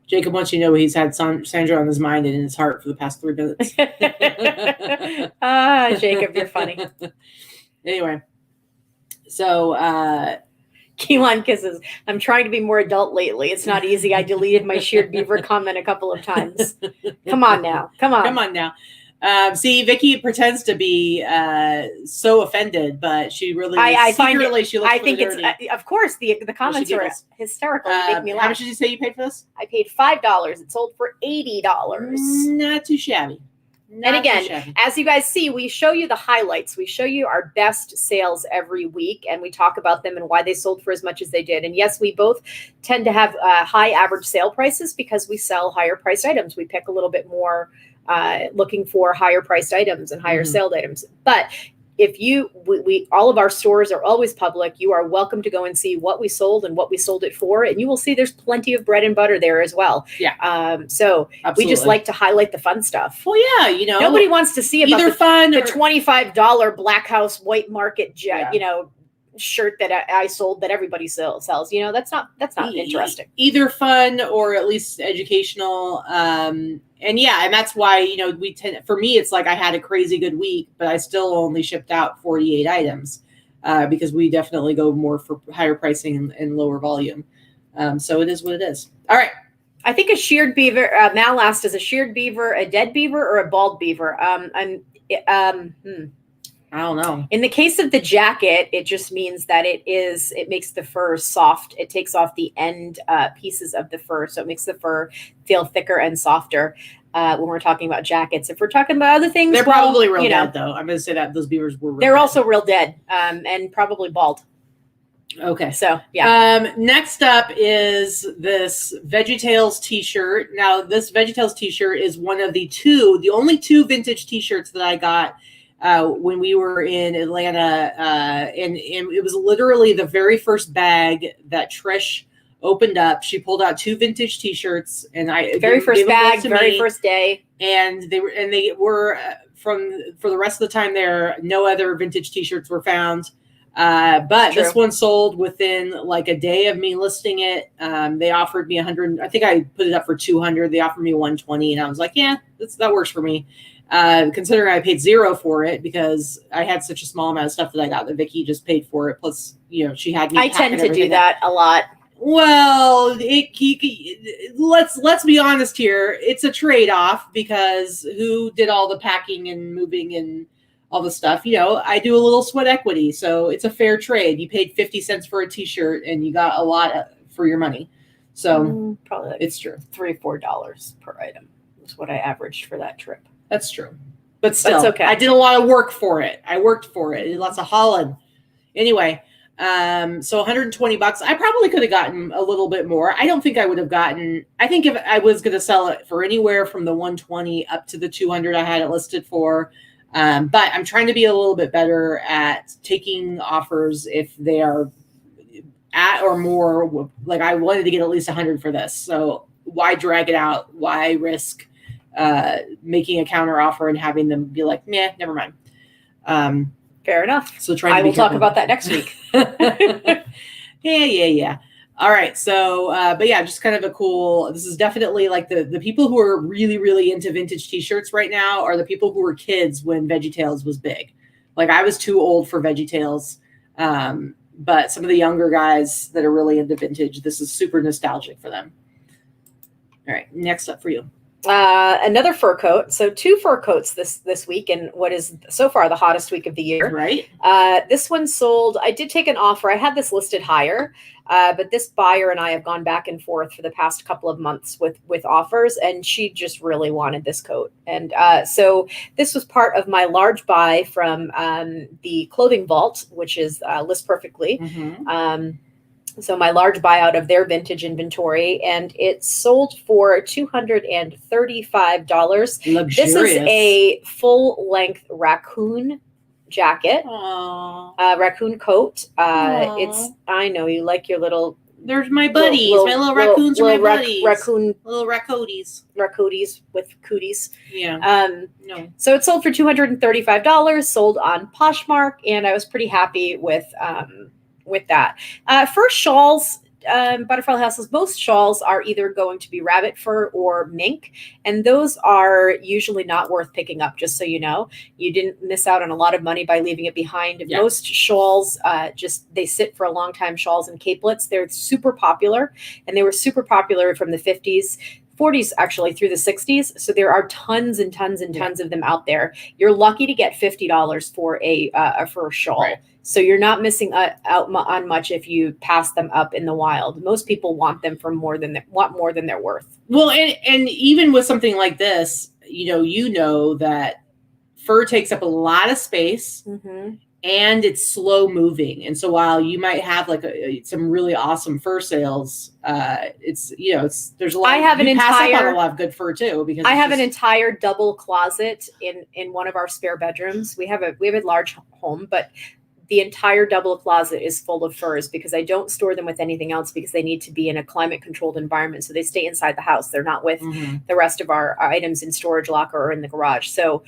Jacob wants you to know he's had Sandra on his mind and in his heart for the past 3 minutes. Jacob, you're funny. Anyway, so Keelan kisses. I'm trying to be more adult lately. It's not easy. I deleted my sheared beaver comment a couple of times. Come on now. See, Vikki pretends to be so offended, but she really secretly she looks. I think it's of course the comments are hysterical. They make me laugh. How much did you say you paid for this? I paid $5. It sold for $80. Not too shabby. And again, as you guys see, we show you the highlights. We show you our best sales every week, and we talk about them and why they sold for as much as they did. And yes, we both tend to have high average sale prices because we sell higher priced items. We pick a little bit more looking for higher priced items and higher sold items. But if we all of our stores are always public. You are welcome to go and see what we sold and what we sold it for, and you will see there's plenty of bread and butter there as well. Yeah. So absolutely. We just like to highlight the fun stuff. Well, yeah, nobody wants to see about the $25 Black House White Market shirt that I sold that everybody sells. That's not interesting. Either fun or at least educational. And that's why, we tend, for me, it's like I had a crazy good week, but I still only shipped out 48 items because we definitely go more for higher pricing and lower volume. So it is what it is. All right. I think a sheared beaver, Mal asked, is a sheared beaver a dead beaver or a bald beaver? I don't know. In the case of the jacket, it just means that it makes the fur soft. It takes off the end pieces of the fur. So it makes the fur feel thicker and softer when we're talking about jackets. If we're talking about other things, they're probably real dead, though. I'm going to say that those beavers were real They're dead. Also real dead and probably bald. Okay. So, yeah. Next up is this VeggieTales t-shirt. Now, this VeggieTales t-shirt is one of the only two vintage t-shirts that I got when we were in Atlanta, and it was literally the very first bag that Trish opened up. She pulled out two vintage t-shirts, and very first day, and they were for the rest of the time there. No other vintage t-shirts were found, but this one sold within like a day of me listing it. They offered me 100. I think I put it up for 200. They offered me 120, and I was like, yeah, that works for me. Considering I paid $0 for it because I had such a small amount of stuff that I got that Vikki just paid for it. Plus, she had me. I tend to do that a lot. Well, let's be honest here. It's a trade-off because who did all the packing and moving and all the stuff? I do a little sweat equity, so it's a fair trade. You paid 50 cents for a t-shirt and you got a lot for your money. So probably it's true. $3 or $4 per item is what I averaged for that trip. That's true. But still, that's okay. I did a lot of work for it. I worked for it. Lots of hauling. Anyway, so $120. I probably could have gotten a little bit more. I don't think I would have gotten. I think if I was going to sell it for anywhere from the 120 up to the 200 I had it listed for. But I'm trying to be a little bit better at taking offers if they are at or more. Like I wanted to get at least 100 for this. So why drag it out? Why risk making a counter offer and having them be like, nah, never mind. Fair enough. So I will talk about that next week. Yeah. All right. So, but yeah, just kind of a cool, this is definitely like the people who are really, really into vintage t-shirts right now are the people who were kids when VeggieTales was big. Like I was too old for VeggieTales. But some of the younger guys that are really into vintage, this is super nostalgic for them. All right. Next up for you. Another fur coat. So 2 fur coats this week, and what is so far the hottest week of the year. Right. This one sold. I did take an offer. I had this listed higher, but this buyer and I have gone back and forth for the past couple of months with offers, and she just really wanted this coat. And so this was part of my large buy from the Clothing Vault, which is List Perfectly. Mm-hmm. So my large buyout of their vintage inventory, and it sold for $235. Luxurious. This is a full-length raccoon jacket, raccoon coat. It's, I know you like your little. There's my buddies. My little raccoons are my buddies. Little raccoonies with cooties. Yeah. No. So it sold for $235. Sold on Poshmark, and I was pretty happy with that. For shawls, Butterfly Houses, most shawls are either going to be rabbit fur or mink, and those are usually not worth picking up, just so you know. You didn't miss out on a lot of money by leaving it behind. Yeah. Most shawls, they sit for a long time, shawls and capelets. They're super popular, and they were super popular from the 50s. 40s actually through the 60s. So there are tons and tons and tons of them out there. You're lucky to get $50 for a shawl. Right. So you're not missing out on much if you pass them up in the wild. Most people want them for more than they're worth. Well, and even with something like this, you know that fur takes up a lot of space. Mm-hmm. And it's slow moving. And so while you might have like some really awesome fur sales, there's a lot. I have pass up on a lot of good fur too, because I have an entire double closet in one of our spare bedrooms. We have a large home, but the entire double closet is full of furs because I don't store them with anything else because they need to be in a climate controlled environment. So they stay inside the house. They're not with the rest of our items in storage locker or in the garage. So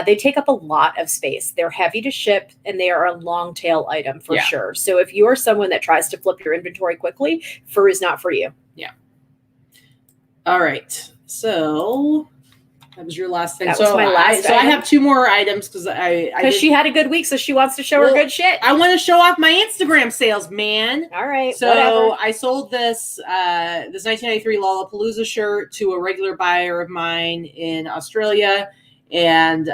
they take up a lot of space. They're heavy to ship and they are a long tail item for sure. So if you're someone that tries to flip your inventory quickly, fur is not for you. Yeah. All right. So that was your last thing. That was my last item. I have 2 more items because she had a good week, so she wants to show her good shit. I want to show off my Instagram sales, man. All right. So whatever. I sold this 1993 Lollapalooza shirt to a regular buyer of mine in Australia. And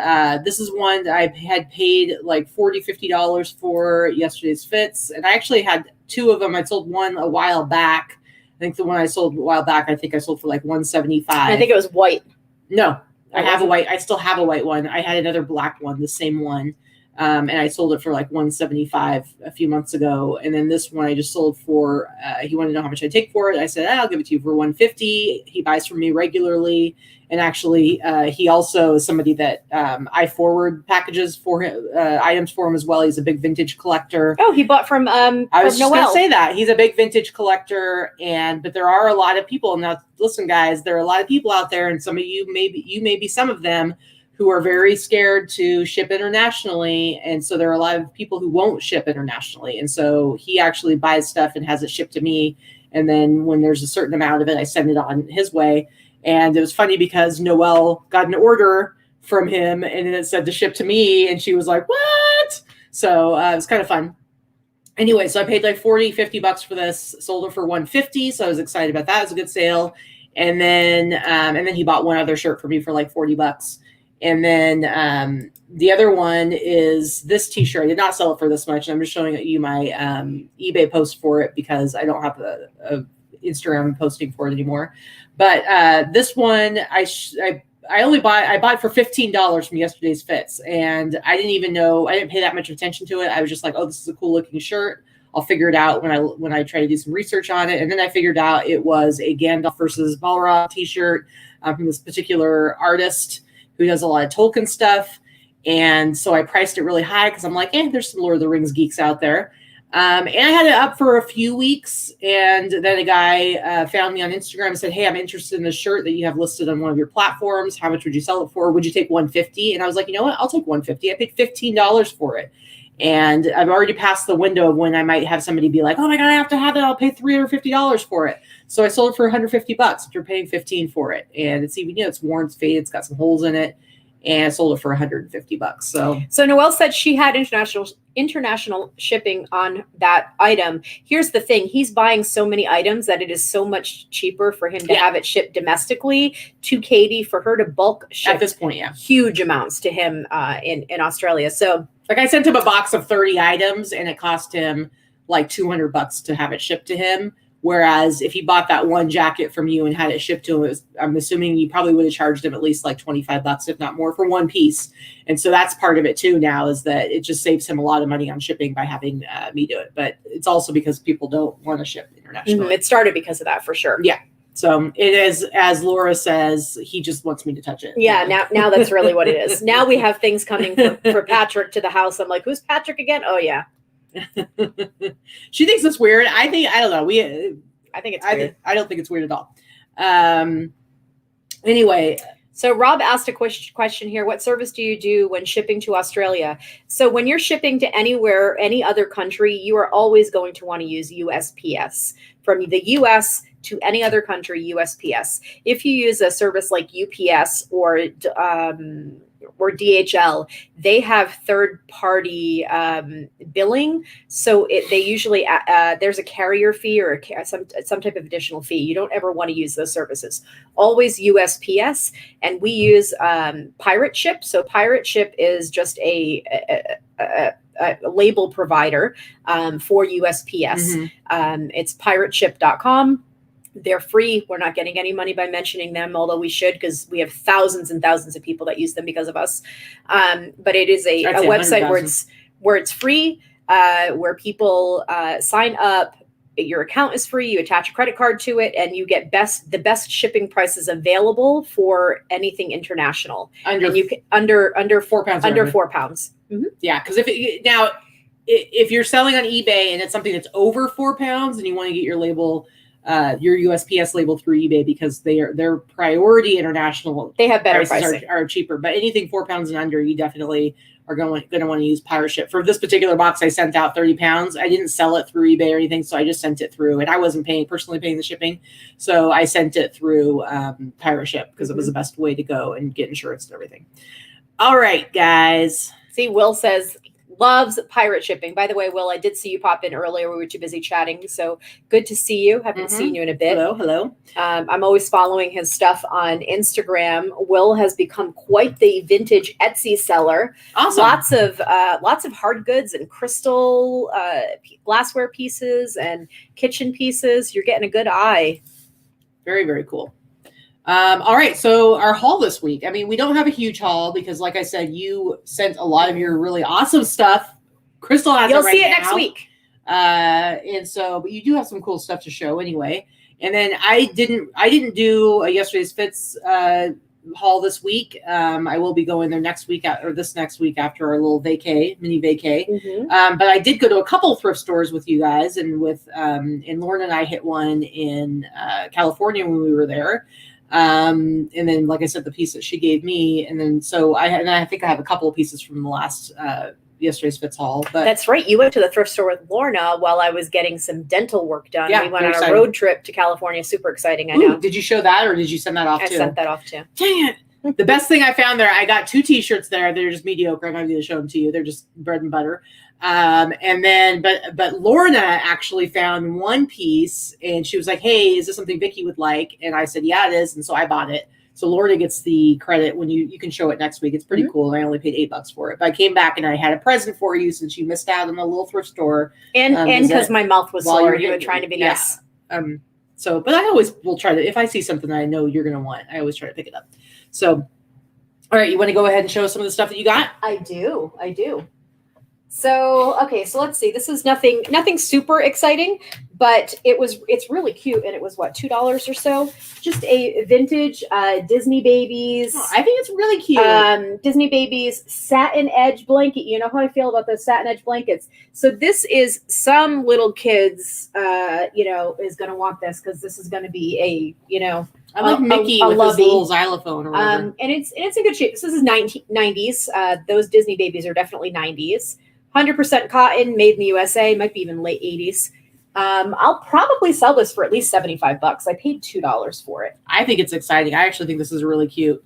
this is one that I had paid like $40, $50 for yesterday's fits. And I actually had 2 of them. I sold one a while back. I think the one I sold a while back, I sold for like $175. I think it was white. No. I still have a white one. I had another black one, the same one. And I sold it for like $175 a few months ago. And then this one I just sold for, he wanted to know how much I'd take for it. I said, I'll give it to you for $150. He buys from me regularly. And actually, he also is somebody that I forward packages for him, items for him as well. He's a big vintage collector. Oh, he bought from I was just going to say that. He's a big vintage collector. But there are a lot of people. Now, listen, guys, there are a lot of people out there, and some of you may be some of them, who are very scared to ship internationally. And so there are a lot of people who won't ship internationally. And so he actually buys stuff and has it shipped to me. And then when there's a certain amount of it, I send it on his way. And it was funny because Noelle got an order from him and it said to ship to me. And she was like, what? So it was kind of fun. Anyway, so I paid like $40, $50 for this, sold it for $150. So I was excited about that. It was a good sale. And then he bought one other shirt for me for like $40. And then the other one is this t-shirt. I did not sell it for this much. I'm just showing you my eBay post for it because I don't have a Instagram posting for it anymore. But this one, I bought it for $15 from yesterday's fits. And I didn't pay that much attention to it. I was just like, oh, this is a cool looking shirt. I'll figure it out when I try to do some research on it. And then I figured out it was a Gandalf versus Balrog t-shirt from this particular artist who does a lot of Tolkien stuff. And so I priced it really high because I'm like, there's some Lord of the Rings geeks out there. And I had it up for a few weeks, and then a guy found me on Instagram and said, "Hey, I'm interested in this shirt that you have listed on one of your platforms. How much would you sell it for? Would you take $150?" And I was like, "You know what? I'll take $150." I paid $15 for it. And I've already passed the window of when I might have somebody be like, "Oh my God, I have to have it. I'll pay $350 for it." So I sold it for $150. You're paying $15 for it. And it's even, it's worn, it's faded, it's got some holes in it. And I sold it for $150. So Noelle said she had international shipping on that item. Here's the thing. He's buying so many items that it is so much cheaper for him to have it shipped domestically to Katy, for her to bulk ship at this point, huge amounts to him in Australia. So like I sent him a box of 30 items and it cost him like $200 to have it shipped to him. Whereas if he bought that one jacket from you and had it shipped to him, I'm assuming you probably would have charged him at least like $25, if not more, for one piece. And so that's part of it too now, is that it just saves him a lot of money on shipping by having me do it. But it's also because people don't want to ship internationally. It started because of that, for sure. Yeah. So it is, as Laura says, he just wants me to touch it. Yeah, now that's really what it is. Now we have things coming for Patrick to the house. I'm like, who's Patrick again? Oh, yeah. She thinks it's weird. I don't know. I think it's weird. I don't think it's weird at all. Anyway. So Rob asked a question here. What service do you do when shipping to Australia? So when you're shipping to anywhere, any other country, you are always going to want to use USPS. From the US to any other country, USPS. If you use a service like UPS or DHL, they have third-party billing. So they usually there's a carrier fee or some type of additional fee. You don't ever want to use those services. Always USPS, and we use Pirate Ship. So Pirate Ship is just a label provider for USPS. It's pirateship.com. They're free. We're not getting any money by mentioning them, although we should, because we have thousands and thousands of people that use them because of us. But it is a website where it's free, where people sign up. Your account is free. You attach a credit card to it, and you get the best shipping prices available for anything international. Under 4 pounds. Under 4 pounds. Mm-hmm. Yeah, because if you're selling on eBay and it's something that's over 4 pounds and you want to get your label, your USPS label through eBay, because their priority international, they have better prices are cheaper. But anything 4 pounds and under, you definitely are going to want to use Pirate Ship. For this particular box, I sent out 30 pounds. I didn't sell it through eBay or anything, so I just sent it through, and I wasn't personally paying the shipping, so I sent it through Pirate Ship because it was the best way to go and get insurance and everything. All right, guys. See, Will says loves pirate shipping. By the way, Will, I did see you pop in earlier. We were too busy chatting. So good to see you. Haven't seen you in a bit. Hello. I'm always following his stuff on Instagram. Will has become quite the vintage Etsy seller. Awesome. Lots of hard goods and crystal glassware pieces and kitchen pieces. You're getting a good eye. Very, very cool. All right, so our haul this week. I mean, we don't have a huge haul because, like I said, you sent a lot of your really awesome stuff. Crystal has You'll it right see it now. Next week. And so, but you do have some cool stuff to show anyway. And then I didn't do a yesterday's fits haul this week. I will be going there next week this next week after our little mini vacay. But I did go to a couple thrift stores with you guys, and and Lauren and I hit one in California when we were there. And then, like I said, the piece that she gave me, and then I think I have a couple of pieces from the last yesterday's fits haul. But that's right, you went to the thrift store with Lorna while I was getting some dental work done. Yeah, we went on a road trip to California. Super exciting. I know. Did you show that, or did you send that off too? I sent that off too. Dang it. The best thing I found there, I got 2 t-shirts there. They're just mediocre. I'm not going to show them to you. They're just bread and butter. And then, but Lorna actually found one piece, and she was like, "Hey, is this something Vikki would like?" And I said, "Yeah, it is." And so I bought it. So Lorna gets the credit when you can show it next week. It's pretty cool. I only paid $8 for it. But I came back and I had a present for you since you missed out on the little thrift store. And because my mouth was sore, you were trying to be nice. So, but I always will try to, if I see something that I know you're going to want, I always try to pick it up. So, all right, you want to go ahead and show us some of the stuff that you got? I do. So, okay, so let's see. This is nothing super exciting, but it's really cute, and it was what, $2 or so. Just a vintage Disney Babies. Oh, I think it's really cute. Disney Babies satin edge blanket. You know how I feel about those satin edge blankets. So this is some little kids, is going to want this because this is going to be I like Mickey with his little xylophone or whatever. And it's in good shape. This is 90s. Those Disney Babies are definitely 90s. 100% cotton, made in the USA. Might be even late 80s. I'll probably sell this for at least $75. I paid $2 for it. I think it's exciting. I actually think this is really cute.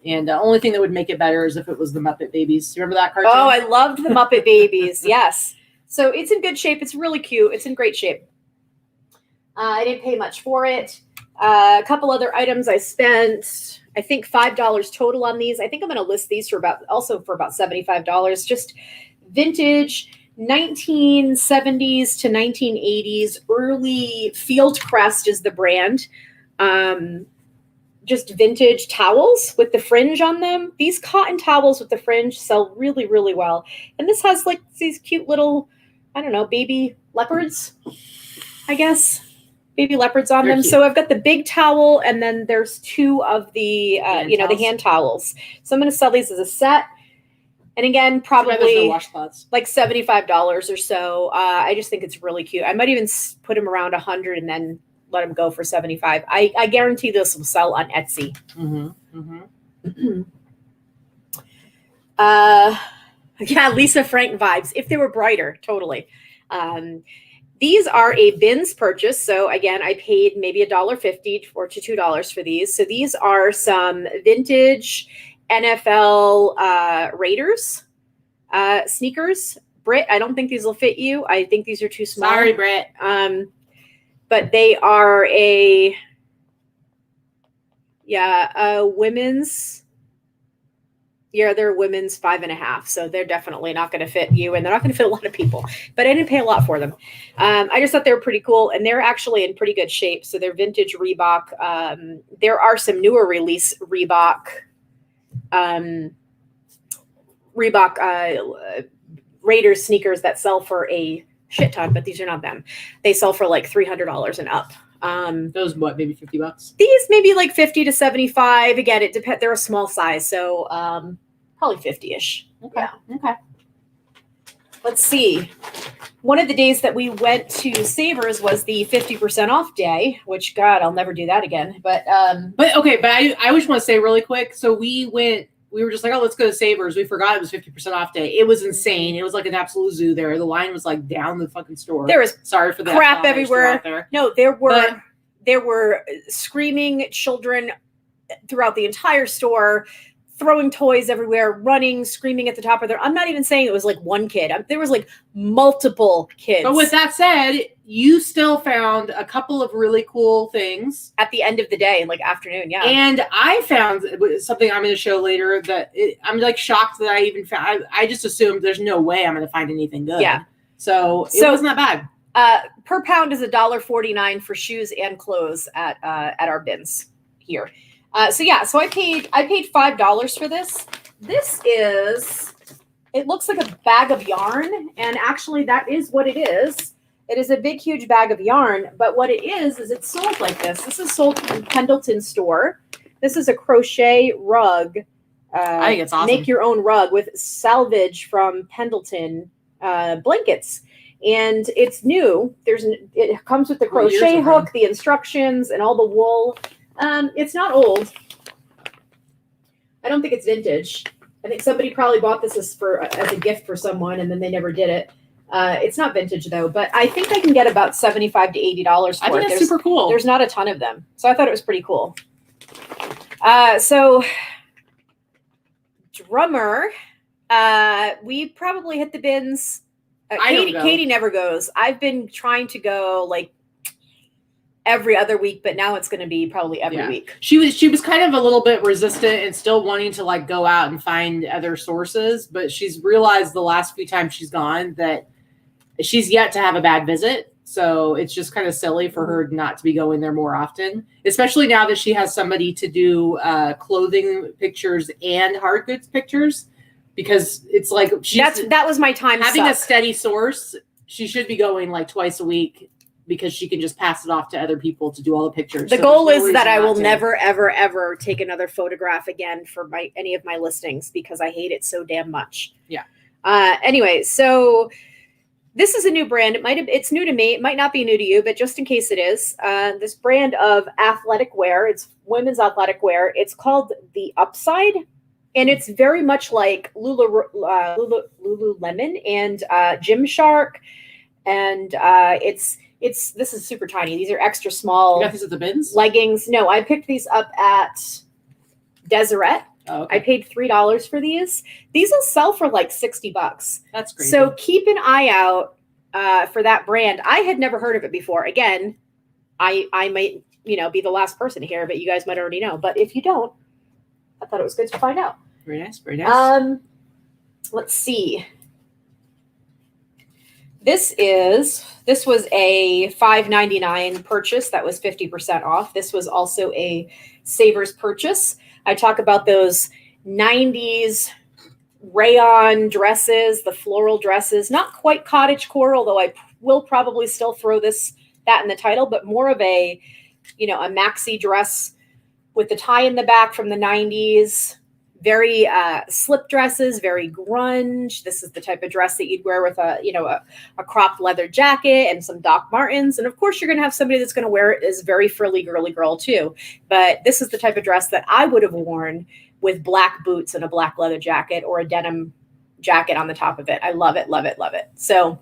And the only thing that would make it better is if it was the Muppet Babies. You remember that cartoon? Oh, I loved the Muppet Babies. Yes. So it's in good shape. It's really cute. It's in great shape. I didn't pay much for it. A couple other items I spent, I think $5 total on these. I think I'm going to list these for about $75. Just vintage 1970s to 1980s, early Fieldcrest is the brand. Just vintage towels with the fringe on them. These cotton towels with the fringe sell really, really well. And this has like these cute little, I don't know, baby leopards, I guess. Baby leopards on them. Cute. So I've got the big towel, and then there's two of the, the hand towels. So I'm going to sell these as a set. And again, probably like $75 or so. I just think it's really cute. I might even put them around 100 and then let them go for 75. I guarantee this will sell on Etsy. Yeah, Lisa Frank vibes. If they were brighter, totally. These are a bins purchase. So again, I paid maybe $1.50 or to $2 for these. So these are some vintage NFL Raiders sneakers. Britt, I don't think these will fit you. I think these are too small. Sorry, Britt. But they are a women's. Yeah, they're women's 5.5. So they're definitely not going to fit you, and they're not going to fit a lot of people. But I didn't pay a lot for them. I just thought they were pretty cool, and they're actually in pretty good shape. So they're vintage Reebok. There are some newer release Reebok Raiders sneakers that sell for a shit ton, but these are not them. They sell for like $300 and up. Those what, maybe $50? These maybe like 50 to 75. Again, it depends. They're a small size, so probably 50-ish. Okay. Yeah. Okay. Let's see. One of the days that we went to Savers was the 50% off day, which God, I'll never do that again. But I just want to say really quick. So we were just like, oh, let's go to Savers. We forgot it was 50% off day. It was insane. It was like an absolute zoo there. The line was like down the fucking store. There was sorry for that crap everywhere. No, there were screaming children throughout the entire store, throwing toys everywhere, running, screaming at the top of their. I'm not even saying it was like one kid. There was like multiple kids. But with that said, you still found a couple of really cool things at the end of the day, like afternoon. Yeah. And I found something I'm going to show later that I'm like shocked that I even found. I just assumed there's no way I'm going to find anything good. Yeah. So it wasn't that bad. Per pound is $1.49 for shoes and clothes at our bins here. So I paid $5 for this. This is, it looks like a bag of yarn, and actually that is what it is. It is a big, huge bag of yarn, but what it is it's sold like this. This is sold from Pendleton store. This is a crochet rug. I think it's awesome. Make your own rug with salvage from Pendleton blankets. And it's new. It comes with the crochet hook, the instructions, and all the wool. It's not old. I don't think it's vintage. I think somebody probably bought this as a gift for someone, and then they never did it. It's not vintage though, but I think I can get about $75 to $80 for it. I think that's super cool. There's not a ton of them, so I thought it was pretty cool. So drummer, we probably hit the bins. Katy never goes. I've been trying to go like every other week, but now it's going to be probably every week. She was kind of a little bit resistant and still wanting to like go out and find other sources, but she's realized the last few times she's gone that she's yet to have a bad visit. So it's just kind of silly for her not to be going there more often, especially now that she has somebody to do clothing pictures and hard goods pictures, because it's like that was my time. Having a steady source, she should be going like twice a week because she can just pass it off to other people to do all the pictures. The goal is that I will never, ever, ever take another photograph again for any of my listings because I hate it so damn much. Yeah. Anyway, so this is a new brand. It's new to me. It might not be new to you, but just in case it is, this brand of athletic wear, it's women's athletic wear. It's called The Upside, and it's very much like Lululemon and Gymshark, and this is super tiny. These are extra small. You got these at the bins? Leggings. No, I picked these up at Deseret. Oh, okay. I paid $3 for these. These will sell for like $60. That's great. So keep an eye out for that brand. I had never heard of it before. Again, I might, be the last person to hear of it. You guys might already know. But if you don't, I thought it was good to find out. Very nice. Very nice. Let's see. This was a $5.99 purchase that was 50% off. This was also a Savers purchase. I talk about those 90s rayon dresses, the floral dresses, not quite cottagecore, although I will probably still throw that in the title, but more of a maxi dress with the tie in the back from the 90s. Very slip dresses, very grunge. This is the type of dress that you'd wear with a cropped leather jacket and some Doc Martens. And of course, you're going to have somebody that's going to wear it as very frilly girly girl too. But this is the type of dress that I would have worn with black boots and a black leather jacket or a denim jacket on the top of it. I love it, love it, love it. So.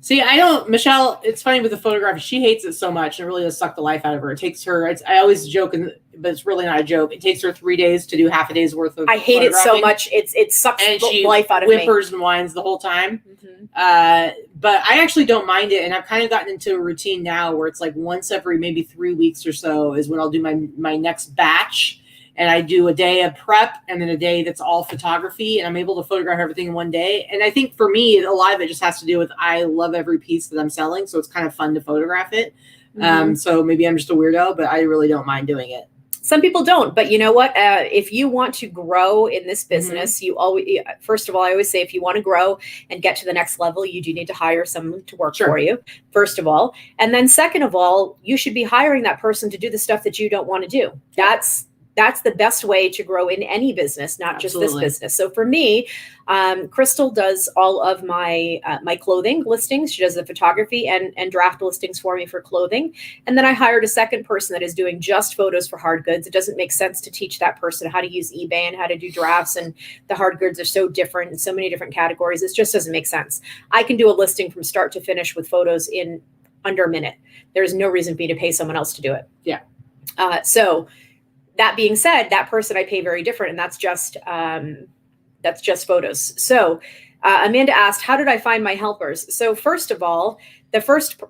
See, Michelle, it's funny with the photography. She hates it so much. And it really does suck the life out of her. It takes her, I always joke, but it's really not a joke. It takes her 3 days to do half a day's worth of I hate it so much. It sucks the life out of me. And she whimpers and whines the whole time. Mm-hmm. But I actually don't mind it. And I've kind of gotten into a routine now where it's like once every maybe 3 weeks or so is when I'll do my next batch. And I do a day of prep and then a day that's all photography, and I'm able to photograph everything in one day. And I think for me, a lot of it just has to do with I love every piece that I'm selling, so it's kind of fun to photograph it. Mm-hmm. So maybe I'm just a weirdo, but I really don't mind doing it. Some people don't, but you know what? If you want to grow in this business, mm-hmm. First of all, I always say if you want to grow and get to the next level, you do need to hire someone to work for you, first of all. And then second of all, you should be hiring that person to do the stuff that you don't want to do. That's the best way to grow in any business, not Absolutely. Just this business. So for me, Crystal does all of my clothing listings. She does the photography and draft listings for me for clothing. And then I hired a second person that is doing just photos for hard goods. It doesn't make sense to teach that person how to use eBay and how to do drafts. And the hard goods are so different in so many different categories. It just doesn't make sense. I can do a listing from start to finish with photos in under a minute. There's no reason for me to pay someone else to do it. Yeah. So that being said, that person I pay very different, and that's just photos. So Amanda asked, how did I find my helpers? So first of all, the first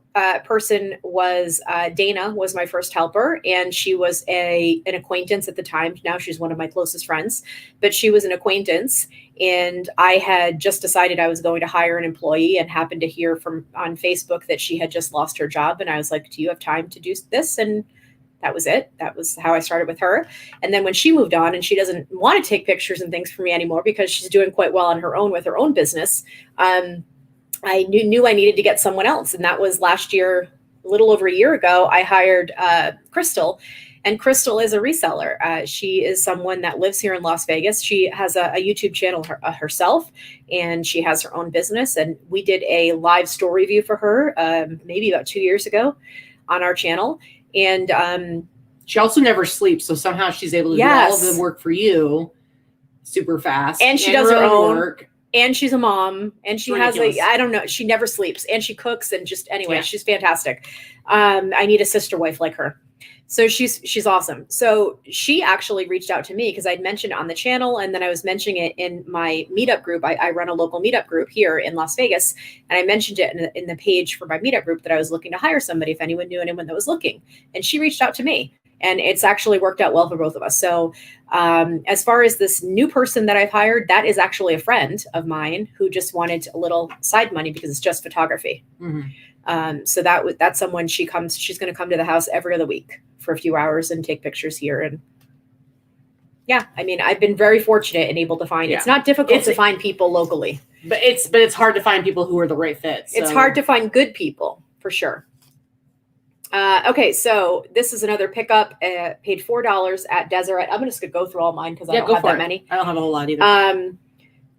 person was Dana was my first helper, and she was an acquaintance at the time. Now she's one of my closest friends, but she was an acquaintance, and I had just decided I was going to hire an employee and happened to hear on Facebook that she had just lost her job. And I was like, do you have time to do this? And that was it. That was how I started with her. And then when she moved on and she doesn't want to take pictures and things for me anymore because she's doing quite well on her own with her own business, I knew I needed to get someone else. And that was last year, a little over a year ago, I hired Crystal. And Crystal is a reseller. She is someone that lives here in Las Vegas. She has a YouTube channel herself, and she has her own business. And we did a live store review for her maybe about 2 years ago on our channel. And she also never sleeps, so somehow she's able to do all of the work for you super fast. And she does her own work. And she's a mom, and she has I don't know, she never sleeps, and she cooks, and just anyway, she's fantastic. I need a sister wife like her. So she's awesome. So she actually reached out to me because I'd mentioned it on the channel, and then I was mentioning it in my meetup group. I run a local meetup group here in Las Vegas, and I mentioned it in the page for my meetup group that I was looking to hire somebody if anyone knew anyone that was looking. And she reached out to me, and it's actually worked out well for both of us. So as far as this new person that I've hired, that is actually a friend of mine who just wanted a little side money because it's just photography. Mm-hmm. So that's someone she's going to come to the house every other week for a few hours and take pictures here. And yeah, I mean, I've been very fortunate and able to find, it's not difficult to find people locally, but it's hard to find people who are the right fit. So. It's hard to find good people for sure. Okay, so this is another pickup. Paid $4 at Deseret. I'm just gonna go through all mine because I don't have that many. I don't have a whole lot either.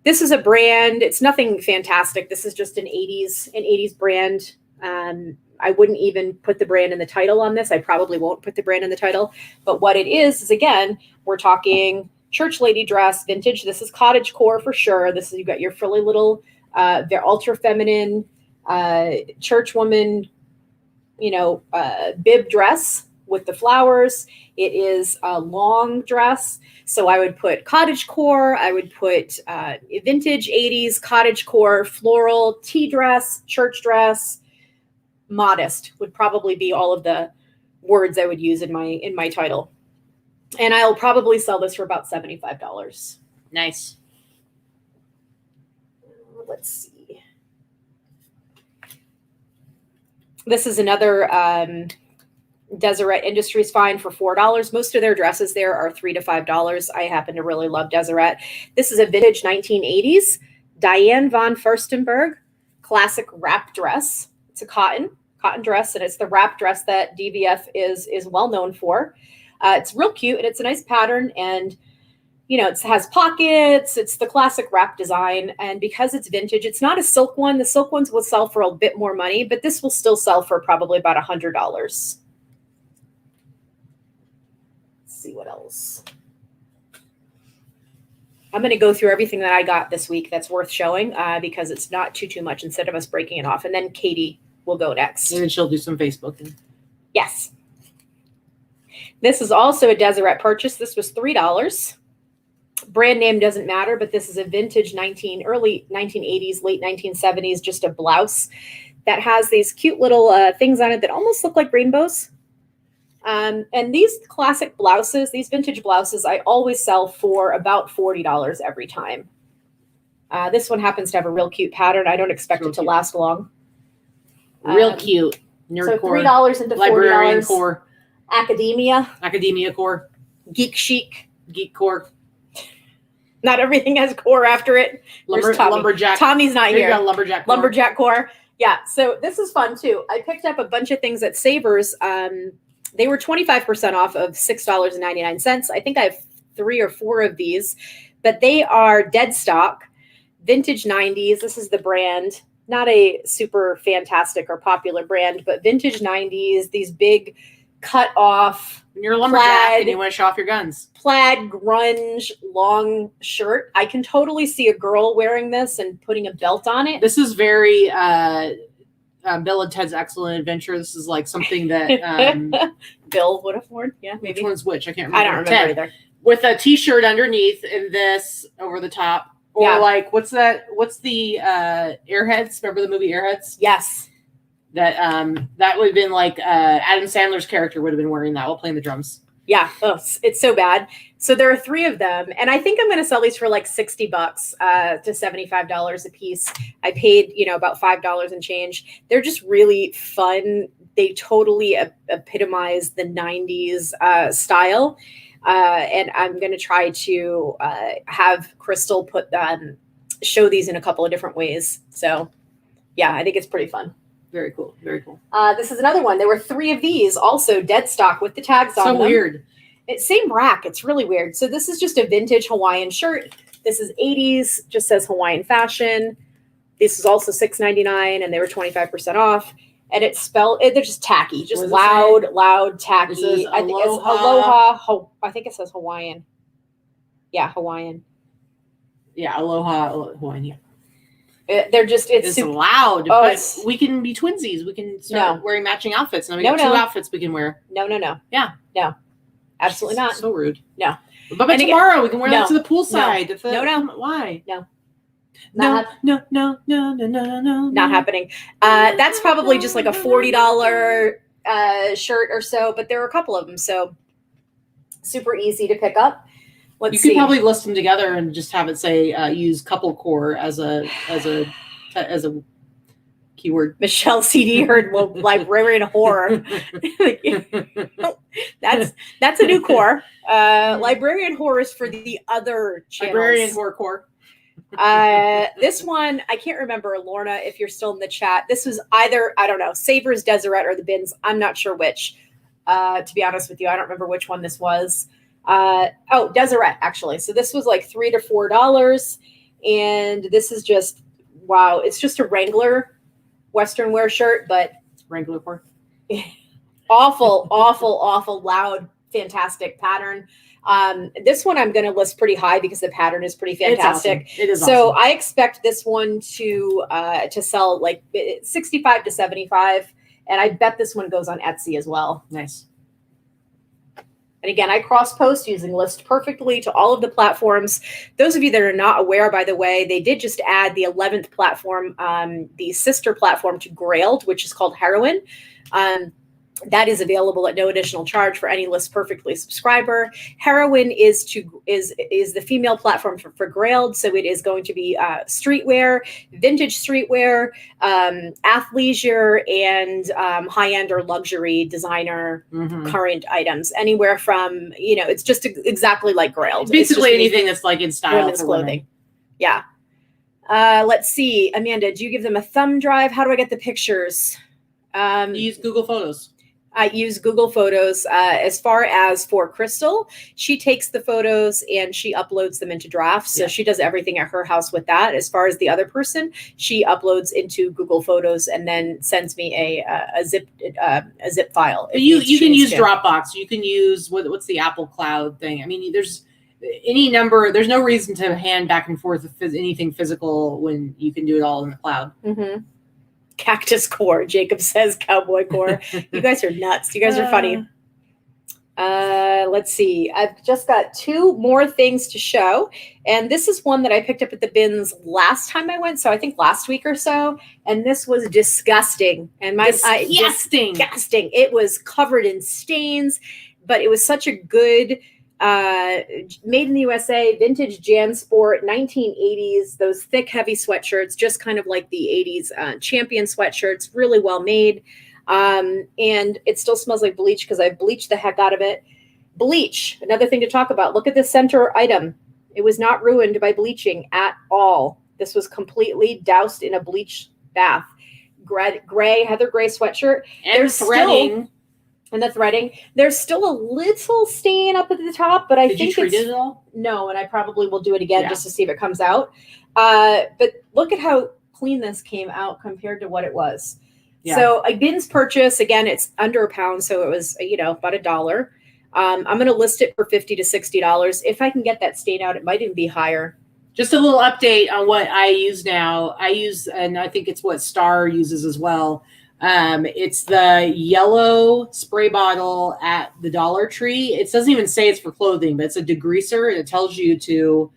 This is a brand. It's nothing fantastic. This is just an 80s brand. I wouldn't even put the brand in the title on this. I probably won't put the brand in the title. But what it is again, we're talking church lady dress, vintage. This is cottagecore for sure. This is, you got your frilly little, they're ultra feminine, church woman, bib dress with the flowers. It is a long dress. So I would put cottagecore. I would put vintage 80s, cottagecore, floral, tea dress, church dress. Modest would probably be all of the words I would use in my title. And I'll probably sell this for about $75. Nice. Let's see. This is another Deseret Industries find for $4. Most of their dresses there are $3 to $5. I happen to really love Deseret. This is a vintage 1980s Diane von Furstenberg classic wrap dress. It's a cotton dress, and it's the wrap dress that DVF is well known for. It's real cute, and it's a nice pattern, and it has pockets. It's the classic wrap design, and because it's vintage, it's not a silk one. The silk ones will sell for a bit more money, but this will still sell for probably about $100. Let's see what else. I'm going to go through everything that I got this week that's worth showing because it's not too much instead of us breaking it off. And then Katy will go next. And then she'll do some Facebooking. Yes. This is also a Deseret purchase. This was $3. Brand name doesn't matter, but this is a vintage early 1980s, late 1970s, just a blouse that has these cute little things on it that almost look like rainbows. And these classic blouses, these vintage blouses, I always sell for about $40 every time. This one happens to have a real cute pattern. I don't expect it to last long. Real cute. Nerd so core. $3 into $40. Librarian core. Academia core. Geek chic. Geek core. Not everything has core after it. Lumberjack. Tommy's not here. You got lumberjack core. Lumberjack core. Yeah, so this is fun too. I picked up a bunch of things at Savers. They were 25% off of $6.99. I think I have 3 or 4 of these, but they are dead stock, vintage 90s. This is the brand, not a super fantastic or popular brand, but vintage 90s, these big cut off. You're a lumberjack and you want to show off your guns. Plaid grunge long shirt. I can totally see a girl wearing this and putting a belt on it. This is very Bill and Ted's Excellent Adventure. This is like something that Bill would have worn. Yeah, maybe. Which one's which? I can't remember. I don't remember either. With a t-shirt underneath and this over the top. Or like, what's that? What's the Airheads? Remember the movie Airheads? Yes. That would have been like Adam Sandler's character would have been wearing that while playing the drums. Yeah, it's so bad. So there are 3 of them, and I think I'm going to sell these for like $60 to $75 a piece. I paid, about $5 and change. They're just really fun. They totally epitomize the 90s style, and I'm going to try to have Crystal show these in a couple of different ways. So, yeah, I think it's pretty fun. Very cool. Very cool. This is another one. There were 3 of these, also dead stock with the tags on them. So weird. It's same rack. It's really weird. So this is just a vintage Hawaiian shirt. This is 80s, just says Hawaiian fashion. This is also $6.99, and they were 25% off. And it's spelled, they're just tacky, just loud, tacky. I think it's Aloha. I think it says Hawaiian. Yeah, Hawaiian. Yeah, Aloha Hawaiian. Yeah. They're just, it's super loud, but we can be twinsies. We can start wearing matching outfits. And we got 2 outfits we can wear. No. Yeah. No. Absolutely not. So rude. No. But by tomorrow we can wear that to the poolside. No. Why? No. No. Not happening. That's probably just like a $40 shirt or so, but there are a couple of them. So super easy to pick up. You could probably list them together and just have it say use couple core as a keyword. Michelle CD heard librarian horror. That's a new core. Librarian horror is for the other channels. Librarian horror core. This one, I can't remember, Lorna, if you're still in the chat. This was either, I don't know, Savers, Deseret, or the Bins. I'm not sure which. To be honest with you, I don't remember which one this was. Oh, Deseret, actually. So this was like $3 to $4. And this is just, wow. It's just a Wrangler Western wear shirt, but Wrangler for awful, awful, awful loud, fantastic pattern. This one I'm going to list pretty high because the pattern is pretty fantastic. It's awesome. It is so awesome. I expect this one to sell like 65 to 75. And I bet this one goes on Etsy as well. Nice. And again, I cross-post using List Perfectly to all of the platforms. Those of you that are not aware, by the way, they did just add the 11th platform, the sister platform to Grailed, which is called Heroin. That is available at no additional charge for any List Perfectly subscriber. Heroin is the female platform for Grailed, so it is going to be streetwear, vintage streetwear, athleisure, and high-end or luxury designer current items. Anywhere from, it's just exactly like Grailed. Basically anything that's like in style. Women's clothing. Yeah. Let's see. Amanda, do you give them a thumb drive? How do I get the pictures? You use Google Photos. I use Google Photos. As far as for Crystal, she takes the photos and she uploads them into drafts. So she does everything at her house with that. As far as the other person, she uploads into Google Photos and then sends me a zip file. You can use Dropbox. You can use what's the Apple Cloud thing. I mean, there's any number. There's no reason to hand back and forth anything physical when you can do it all in the cloud. Mm-hmm. Cactus core, Jacob says. Cowboy core. You guys are nuts. You guys are funny. Let's see. I've just got 2 more things to show. And this is one that I picked up at the bins last time I went. So I think last week or so. And this was disgusting. And disgusting. It was covered in stains, but it was such a good made in the USA, vintage JanSport, 1980s, those thick, heavy sweatshirts, just kind of like the 80s Champion sweatshirts, really well made. And it still smells like bleach because I bleached the heck out of it. Bleach, another thing to talk about. Look at the center item. It was not ruined by bleaching at all. This was completely doused in a bleach bath. Gray, heather gray sweatshirt. And threading. And the threading, there's still a little stain up at the top, but I think you treat it at all? No, and I probably will do it again just to see if it comes out. But look at how clean this came out compared to what it was. Yeah. So a bins purchase, again, it's under £1, so it was about $1. I'm going to list it for $50 to $60. If I can get that stain out, it might even be higher. Just a little update on what I use now. And I think it's what Star uses as well. It's the yellow spray bottle at the Dollar Tree. It doesn't even say it's for clothing, but it's a degreaser and it tells you to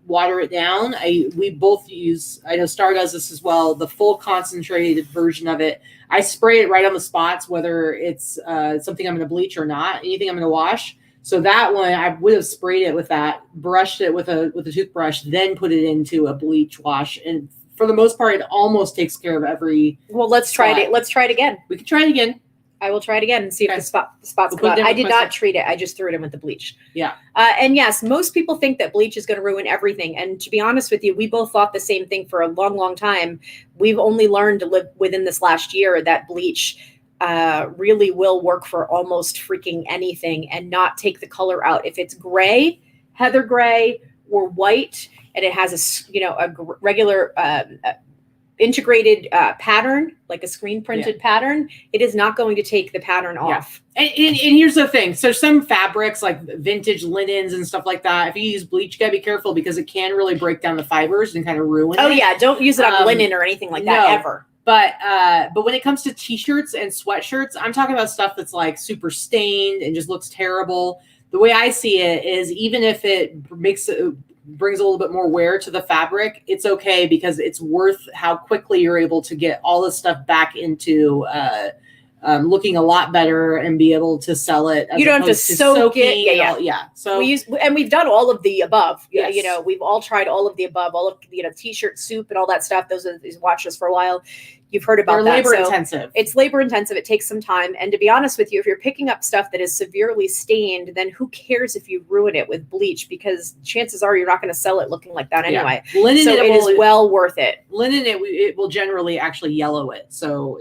water it down. We both use, I know Star does this as well, the full concentrated version of it. I spray it right on the spots, whether it's something I'm going to bleach or not, anything I'm going to wash. So that one, I would have sprayed it with that, brushed it with a toothbrush, then put it into a bleach wash. And for the most part, it almost takes care of every. Well, let's try it. Let's try it again. We can try it again. I will try it again and see if the spots come out. I did not treat it. I just threw it in with the bleach. Yeah. And yes, most people think that bleach is going to ruin everything. And to be honest with you, we both thought the same thing for a long, long time. We've only learned to live within this last year that bleach really will work for almost freaking anything and not take the color out. If it's gray, heather gray, or white, and it has a regular integrated pattern, like a screen printed pattern, it is not going to take the pattern off. And here's the thing. So some fabrics like vintage linens and stuff like that, if you use bleach, you gotta be careful because it can really break down the fibers and kind of ruin it. Oh yeah, don't use it on linen or anything like that ever. But when it comes to t-shirts and sweatshirts, I'm talking about stuff that's like super stained and just looks terrible. The way I see it is even if it brings a little bit more wear to the fabric, it's okay because it's worth how quickly you're able to get all this stuff back into looking a lot better and be able to sell it. You don't have to soak it. Yeah. So we've done all of the above. Yes. You know, we've all tried all of the above, all of, you know, t-shirt soup and all that stuff. Those watched us for a while. You've heard about that. Labor intensive. It's labor intensive. It takes some time. And to be honest with you, if you're picking up stuff that is severely stained, then who cares if you ruin it with bleach? Because chances are you're not going to sell it looking like that anyway. Yeah. Linen, so it is well worth it. Linen, it will generally actually yellow it. So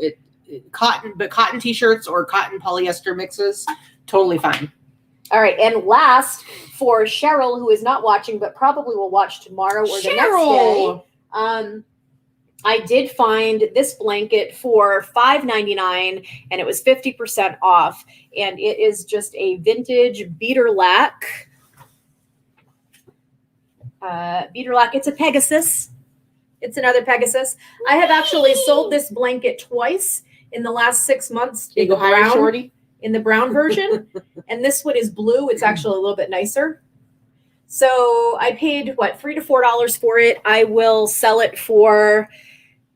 cotton t-shirts or cotton polyester mixes, totally fine. All right. And last, for Cheryl, who is not watching, but probably will watch tomorrow or the next day. I did find this blanket for $5.99 and it was 50% off. And it is just a vintage beater lack. It's a Pegasus. It's another Pegasus. I have actually sold this blanket twice in the last 6 months. You go higher, shorty? In the brown version. And this one is blue. It's actually a little bit nicer. So I paid $3 to $4 for it. I will sell it for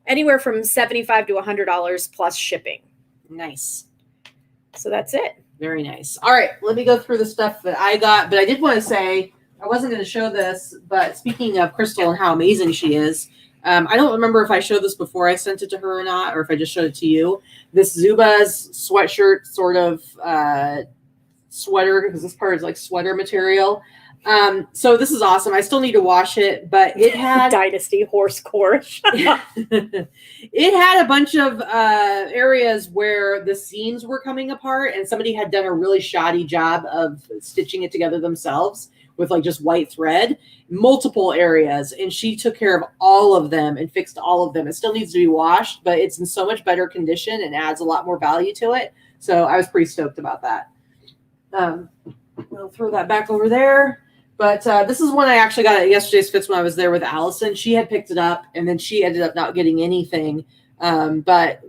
anywhere from $75 to $100 plus shipping. Nice. So that's it. Very nice. All right, let me go through the stuff that I got. But I did want to say, I wasn't going to show this, but speaking of Crystal and how amazing she is, I don't remember if I showed this before I sent it to her or not, or if I just showed it to you. This Zubaz sweatshirt sort of sweater, because this part is like sweater material. So this is awesome. I still need to wash it, but it had Dynasty horse course. It had a bunch of areas where the seams were coming apart, and somebody had done a really shoddy job of stitching it together themselves with like just white thread, multiple areas, and she took care of all of them and fixed all of them. It still needs to be washed, but it's in so much better condition and adds a lot more value to it. So I was pretty stoked about that. I'll throw that back over there. But this is one I actually got at yesterday's Fits when I was there with Allison. She had picked it up, and then she ended up not getting anything. But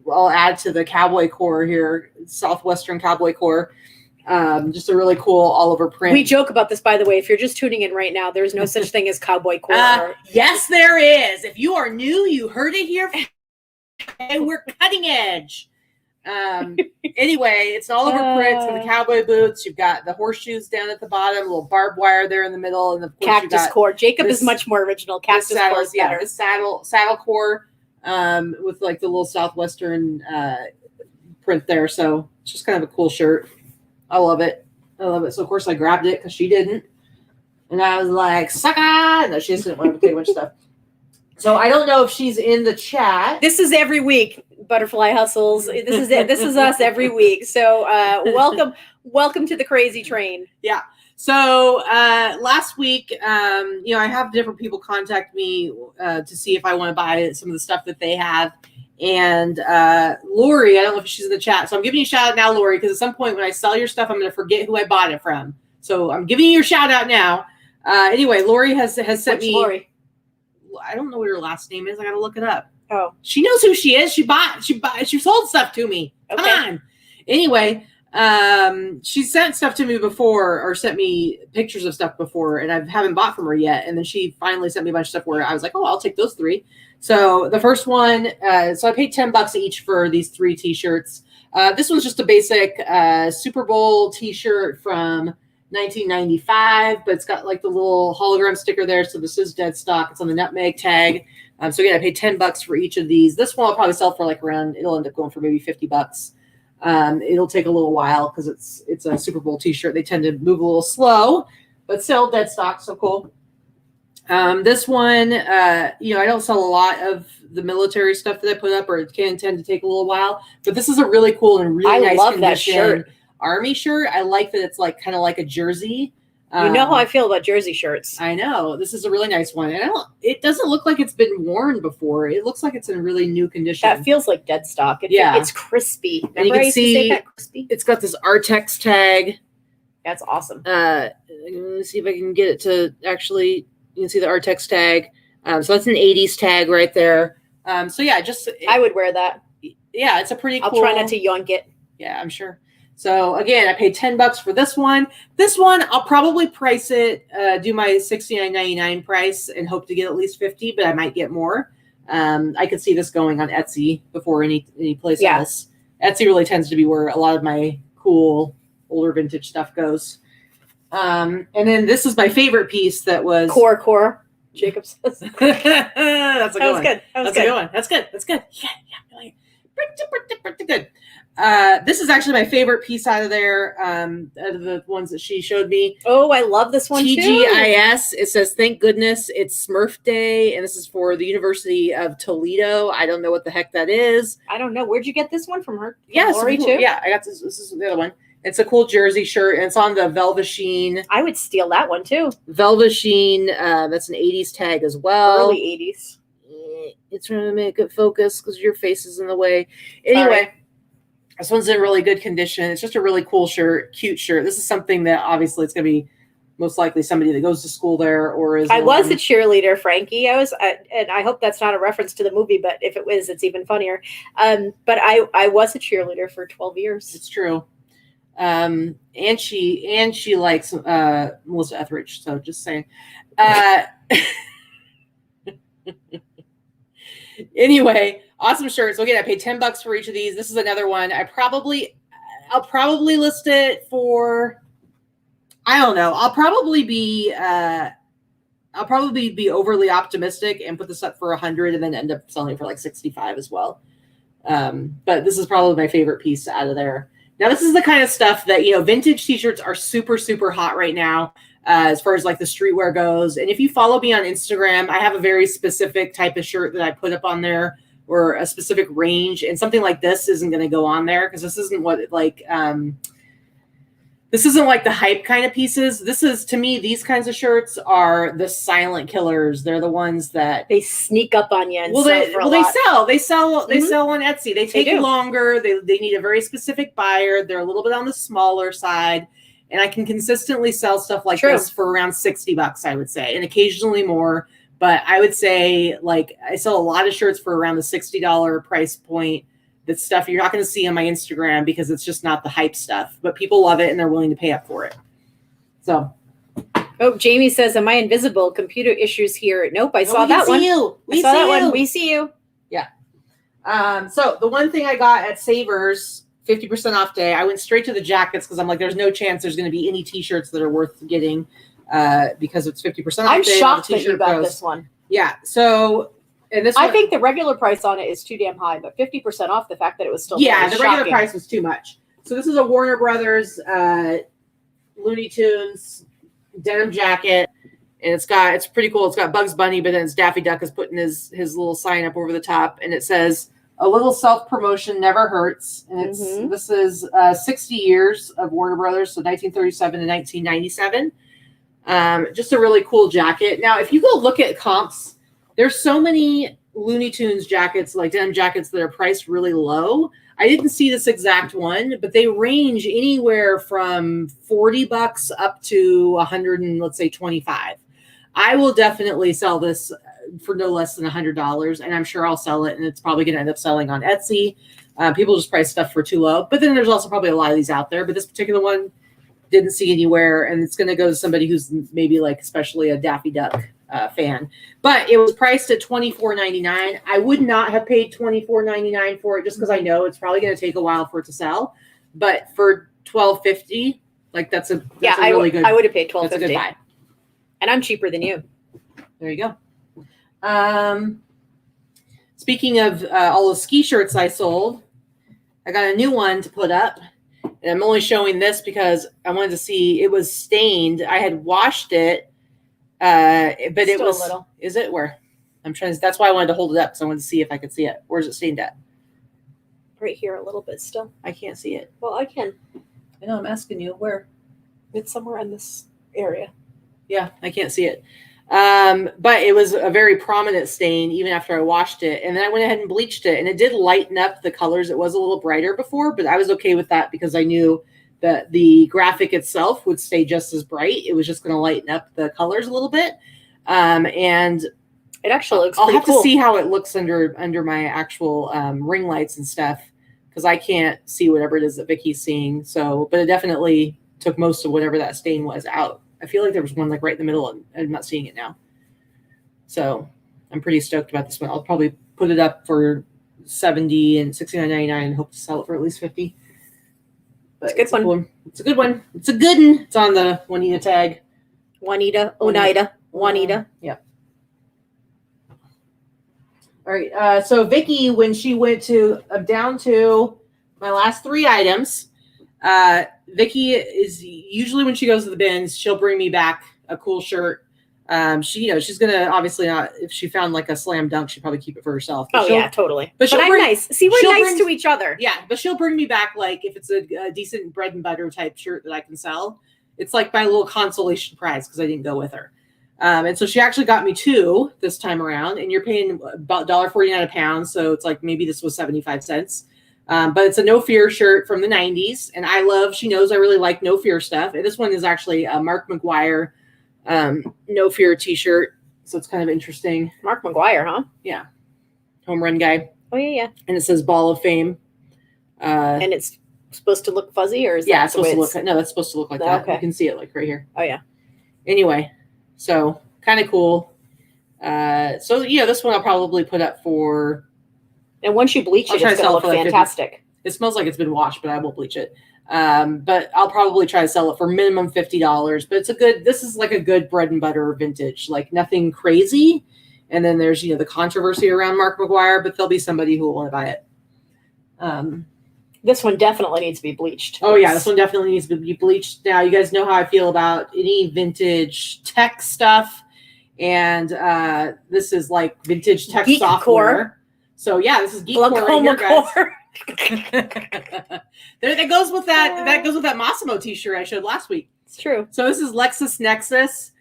I'll add to the cowboy core here, Southwestern cowboy core. Just a really cool all over print. We joke about this, by the way. If you're just tuning in right now, there's no such thing as cowboy core. Yes, there is. If you are new, you heard it here. And we're cutting edge. Anyway, it's all over prints with the cowboy boots. You've got the horseshoes down at the bottom, a little barbed wire there in the middle, and of course cactus core. Jacob is much more original. Cactus core is better. The saddle core with like the little Southwestern print there. So it's just kind of a cool shirt. I love it. So of course I grabbed it because she didn't, and I was like, "Sucka!" No, she just didn't want to take a bunch of stuff. So I don't know if she's in the chat. This is every week, Butterfly Hustles. This is us every week. So welcome to the crazy train. Yeah. So last week, I have different people contact me to see if I want to buy some of the stuff that they have. And Lori, I don't know if she's in the chat. So I'm giving you a shout out now, Lori, because at some point when I sell your stuff, I'm going to forget who I bought it from. So I'm giving you your shout out now. Anyway, Lori has sent me. Lori? I don't know what her last name is. I got to look it up. Oh, she knows who she is. She sold stuff to me. Come on. Anyway, she sent stuff to me before, or sent me pictures of stuff before, and I haven't bought from her yet. And then she finally sent me a bunch of stuff where I was like, oh, I'll take those 3. So the first one, so I paid $10 each for these 3 t-shirts. This one's just a basic Super Bowl t-shirt from 1995, but it's got like the little hologram sticker there. So this is dead stock. It's on the nutmeg tag. So again, I paid $10 for each of these. This one I'll probably sell for like it'll end up going for maybe $50. It'll take a little while because it's a Super Bowl t-shirt. They tend to move a little slow, but still dead stock. So cool. This one, I don't sell a lot of the military stuff that I put up, or it can tend to take a little while, but this is a really cool and really nice love condition that shirt. Army shirt. I like that it's like kind of like a jersey. You know how I feel about jersey shirts. I know. This is a really nice one. And it doesn't look like it's been worn before. It looks like it's in really new condition. That feels like dead stock. It's crispy. Remember and you can see that crispy? It's got this Artex tag. That's awesome. Let me see if I can get it to actually, you can see the Artex tag. So that's an 80s tag right there. So yeah, I would wear that. Yeah, it's a pretty cool. I'll try not to yoink it. Yeah, I'm sure. So again, I paid $10 for this one. This one, I'll probably price it, do my $69.99 price and hope to get at least $50, but I might get more. I could see this going on Etsy before any place else. Etsy really tends to be where a lot of my cool older vintage stuff goes. And then this is my favorite piece that was core. Jacob says. That's a good one. Good. That's a good one. That's good. Yeah. Pretty good. This is actually my favorite piece out of there. Out of the ones that she showed me. Oh, I love this one too. TGIS. It says, "Thank goodness it's Smurf Day," and this is for the University of Toledo. I don't know what the heck that is. I don't know. Where'd you get this one from her? Yeah, Lori too. Yeah, I got this. This is the other one. It's a cool jersey shirt, and it's on the Velveteen. I would steal that one too. Velveteen. That's an 80s tag as well. Early 80s. It's trying to make it focus because your face is in the way. Anyway, this one's in really good condition. It's just a really cool shirt, cute shirt. This is something that obviously it's going to be most likely somebody that goes to school there or is. I was a cheerleader, Frankie. And I hope that's not a reference to the movie, but if it was, it's even funnier. But I was a cheerleader for 12 years. It's true. And she likes Melissa Etheridge. So just saying. Anyway, awesome shirts. So again, I paid $10 for each of these. This is another one. I'll probably list it for, I don't know. I'll probably be overly optimistic and put this up for 100 and then end up selling it for like 65 as well. But this is probably my favorite piece out of there. Now, this is the kind of stuff that, vintage t-shirts are super, super hot right now. As far as like the streetwear goes. And if you follow me on Instagram, I have a very specific type of shirt that I put up on there or a specific range. And something like this isn't going to go on there because this isn't what this isn't like the hype kind of pieces. This is, to me, these kinds of shirts are the silent killers. They're the ones that they sneak up on you. And they sell on Etsy. They take longer. They need a very specific buyer. They're a little bit on the smaller side. And I can consistently sell stuff like this for around $60, I would say, and occasionally more. But I would say, like, I sell a lot of shirts for around the $60 price point. That's stuff you're not going to see on my Instagram because it's just not the hype stuff. But people love it and they're willing to pay up for it. So. Oh, Jamie says, "Am I invisible? Computer issues here." Nope, I saw that one. We saw that one. We see you. Yeah. So the one thing I got at Savers, 50% off day, I went straight to the jackets because I'm like, there's no chance there's going to be any t-shirts that are worth getting because it's 50% off I'm day. I'm shocked that you got this one. Yeah. So, and this I think the regular price on it is too damn high, but 50% off the fact that it was still the regular price was too much. So this is a Warner Brothers Looney Tunes denim jacket. And it's pretty cool. It's got Bugs Bunny, but then it's Daffy Duck is putting his little sign up over the top. And it says, "A little self-promotion never hurts." And this is 60 years of Warner Brothers, so 1937 to 1997. Just a really cool jacket. Now, if you go look at comps, there's so many Looney Tunes jackets, like denim jackets, that are priced really low. I didn't see this exact one, but they range anywhere from $40 up to 100 and let's say 25. I will definitely sell this for no less than $100, and I'm sure I'll sell it, and it's probably going to end up selling on Etsy. People just price stuff for too low, but then there's also probably a lot of these out there, but this particular one didn't see anywhere, and it's going to go to somebody who's maybe like especially a Daffy Duck fan. But it was priced at $24.99. I would not have paid $24.99 for it just because I know it's probably going to take a while for it to sell, but for $12.50, like that's a really good. I would have paid $12.50. That's a good buy. And I'm cheaper than you. There you go. Speaking of all the ski shirts I sold, I got a new one to put up. And I'm only showing this because I wanted to see, it was stained. I had washed it, but it was, a little. Is it where? That's why I wanted to hold it up. So I wanted to see if I could see it. Where's it stained at? Right here a little bit still. I can't see it. Well, I can. I know, I'm asking you where. It's somewhere in this area. Yeah, I can't see it. But it was a very prominent stain even after I washed it. And then I went ahead and bleached it, and it did lighten up the colors. It was a little brighter before, but I was okay with that because I knew that the graphic itself would stay just as bright. It was just going to lighten up the colors a little bit. And it actually looks I'll have cool. to see how it looks under my actual ring lights and stuff because I can't see whatever it is that Vicki's seeing. So, but it definitely took most of whatever that stain was out. I feel like there was one like right in the middle and I'm not seeing it now. So I'm pretty stoked about this one. I'll probably put it up for $70 and $69.99 and hope to sell it for at least $50. But it's a good one. It's a good one. It's a good one. It's on the Juanita tag. Juanita. Yep. All right. So Vikki, when she went to down to my last 3 items, Vikki is usually when she goes to the bins, she'll bring me back a cool shirt. She's gonna obviously not. If she found like a slam dunk, she'd probably keep it for herself. Oh yeah, totally. But I'm nice. See, we're nice to each other. Yeah, but she'll bring me back like if it's a decent bread and butter type shirt that I can sell. It's like my little consolation prize because I didn't go with her. And so she actually got me 2 this time around, and you're paying about $1.49 a pound. So it's like maybe this was 75 cents. But it's a No Fear shirt from the 90s. And she knows I really like No Fear stuff. And this one is actually a Mark McGuire No Fear t-shirt. So it's kind of interesting. Mark McGuire, huh? Yeah. Home run guy. Oh, yeah. And it says Ball of Fame. And it's supposed to look fuzzy, or is it's supposed to look no, that's supposed to look like that. Okay. You can see it like right here. Oh, yeah. Anyway, so kind of cool. So this one I'll probably put up for. And once you bleach it, it's going to look fantastic. It smells like it's been washed, but I won't bleach it. But I'll probably try to sell it for minimum $50. But this is like a good bread and butter vintage, like nothing crazy. And then there's, the controversy around Mark McGuire, but there'll be somebody who will want to buy it. This one definitely needs to be bleached. Oh yeah, this one definitely needs to be bleached. Now you guys know how I feel about any vintage tech stuff. And this is like vintage tech Geek software. Core. So yeah, this is Geek Core right here, guys. That goes with that Massimo t-shirt I showed last week. It's true. So this is LexisNexis,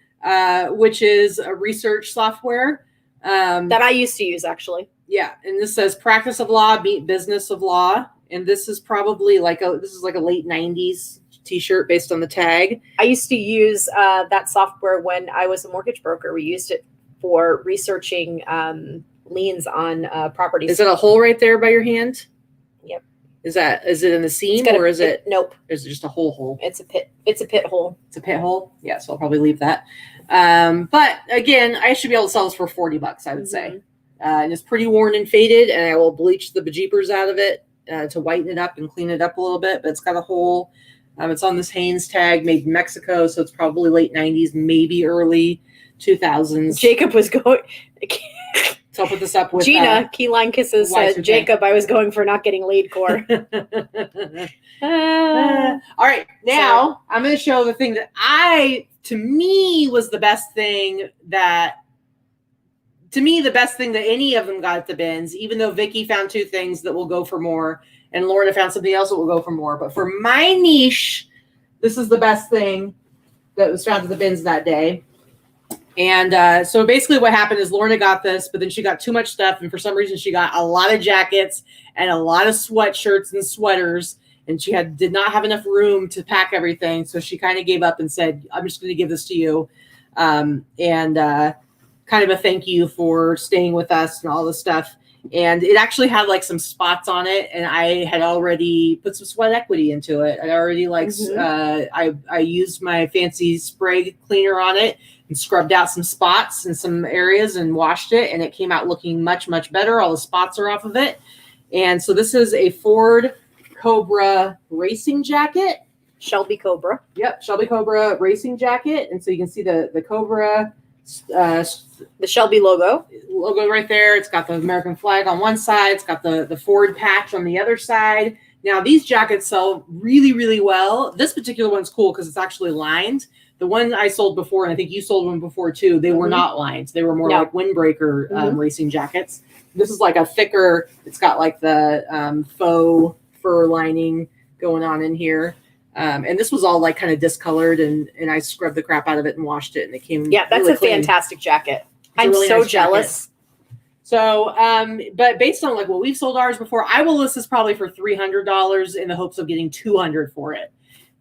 which is a research software that I used to use actually. Yeah, and this says practice of law meet business of law, and this is probably like a late 90s t-shirt based on the tag. I used to use that software when I was a mortgage broker. We used it for researching liens on properties. Is it a hole right there by your hand? Yep. Is it in the seam or is it? Nope. Is it just a hole? It's a pit. It's a pit hole. It's a pit hole. Yeah. So I'll probably leave that. But again, I should be able to sell this for $40, I would say. And it's pretty worn and faded, and I will bleach the bejeepers out of it to whiten it up and clean it up a little bit. But it's got a hole. It's on this Hanes tag, made in Mexico, so it's probably late 90s, maybe early 2000s. Jacob was going. So I'll put this up with Gina. Keyline Kisses said, Jacob, I was going for not getting laid core. All right. Now I'm going to show the thing that to me, the best thing that any of them got at the bins, even though Vikki found 2 things that will go for more and Lorna found something else that will go for more. But for my niche, this is the best thing that was found at the bins that day. And so basically what happened is Lorna got this, but then she got too much stuff. And for some reason, she got a lot of jackets and a lot of sweatshirts and sweaters. And she did not have enough room to pack everything. So she kind of gave up and said, I'm just going to give this to you. And kind of a thank you for staying with us and all this stuff. And it actually had like some spots on it. And I had already put some sweat equity into it. I already I used my fancy spray cleaner on it and scrubbed out some spots in some areas and washed it. And it came out looking much, much better. All the spots are off of it. And so this is a Ford Cobra racing jacket. Shelby Cobra. Yep. Shelby Cobra racing jacket. And so you can see the Cobra, the Shelby logo right there. It's got the American flag on one side. It's got the Ford patch on the other side. Now these jackets sell really, really well. This particular one's cool because it's actually lined. The one I sold before, and I think you sold one before too, they were not lined. They were more like windbreaker racing jackets. This is like a thicker, it's got like the faux fur lining going on in here. And this was all like kind of discolored, and I scrubbed the crap out of it and washed it, and it came that's really a clean. Fantastic jacket. I'm really so nice jealous. Jacket. So, but based on like what we've sold ours before, I will list this probably for $300 in the hopes of getting $200 for it.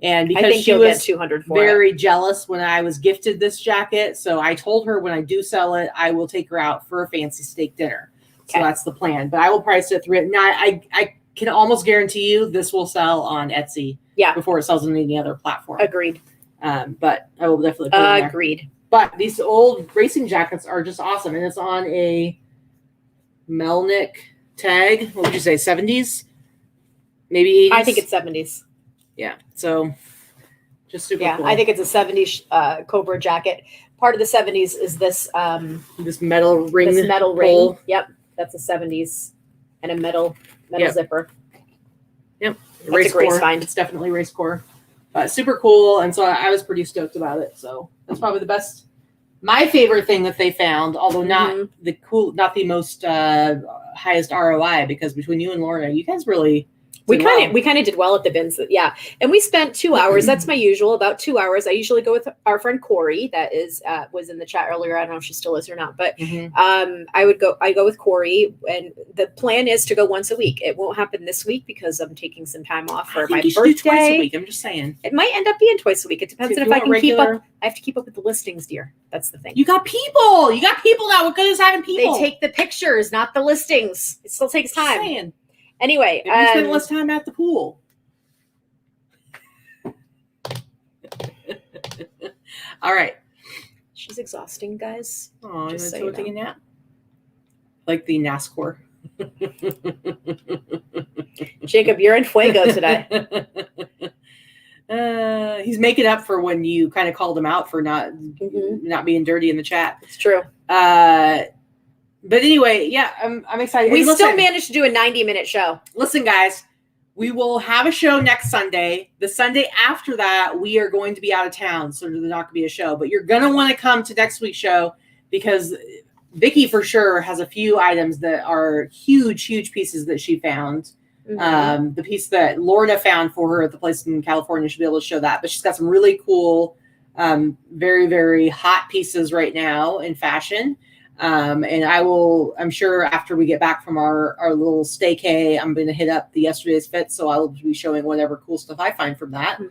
And because I think she was get $200 for very jealous when I was gifted this jacket, so I told her when I do sell it, I will take her out for a fancy steak dinner. Okay. So that's the plan. But I will price it $300. Now, I can almost guarantee you this will sell on Etsy. Yeah. Before it sells on any other platform. Agreed. But I will definitely put it in there. Agreed. But these old racing jackets are just awesome, and it's on a Melnick tag. What would you say, 70s? Maybe 80s? I think it's 70s. Yeah. So just super cool. I think it's a 70s Cobra jacket. Part of the 70s is this this metal ring. This metal ring. Yep. That's a 70s and a metal zipper. Yep. That's a great find. It's definitely race core. Super cool. And so I was pretty stoked about it. So that's probably the best. My favorite thing that they found, although not the most highest ROI, because between you and Lorna, you guys really we kind of did well at the bins. Yeah. And we spent 2 hours. That's my usual, about 2 hours. I usually go with our friend Corey that was in the chat earlier. I don't know if she still is or not, but I go with Corey, and the plan is to go once a week. It won't happen this week because I'm taking some time off for my birthday. Do twice a week. I'm just saying. It might end up being twice a week. It depends on if I can keep up. I have to keep up with the listings, dear. That's the thing. You got people. You got people now. What good is having people? They take the pictures, not the listings. It still takes time. Just saying. Anyway, maybe you spend less time at the pool. All right. She's exhausting, guys. Oh, you want to take a nap? Like the NASCAR. Jacob, you're in fuego today. He's making up for when you kind of called him out for not being dirty in the chat. It's true. But anyway, yeah, I'm excited. We still managed to do a 90-minute show. Listen, guys, we will have a show next Sunday. The Sunday after that, we are going to be out of town, so there's not going to be a show. But you're going to want to come to next week's show because Vikki for sure has a few items that are huge, huge pieces that she found. The piece that Lorna found for her at the place in California, she'll be able to show that. But she's got some really cool, very, very hot pieces right now in fashion. And I'm sure after we get back from our little staycay, I'm going to hit up the yesterday's fit. So I'll be showing whatever cool stuff I find from that.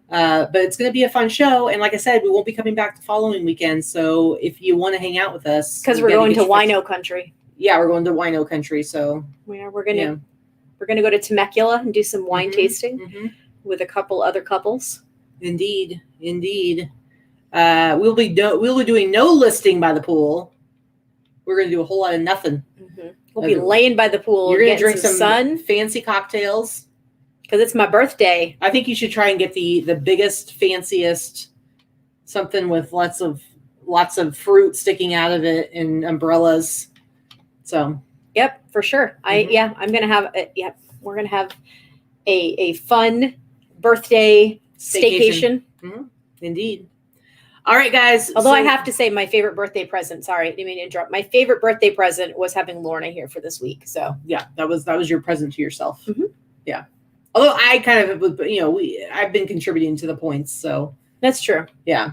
But it's going to be a fun show. And like I said, we won't be coming back the following weekend. So if you want to hang out with us, because we're going to wino country. Yeah, we're going to wino country. So we're going to go to Temecula and do some wine tasting with a couple other couples. Indeed. We'll be doing no listing by the pool. We're going to do a whole lot of nothing. We'll be laying by the pool. You're going to drink some sun, fancy cocktails. Because it's my birthday. I think you should try and get the biggest, fanciest, something with lots of fruit sticking out of it and umbrellas. So. Yep, for sure. I'm going to have we're going to have a fun birthday staycation. Indeed. All right, guys. Although I have to say my favorite birthday present, sorry, I didn't mean to interrupt. My favorite birthday present was having Lorna here for this week. So yeah, that was your present to yourself. Yeah. Although I kind of, I've been contributing to the points. So that's true. Yeah.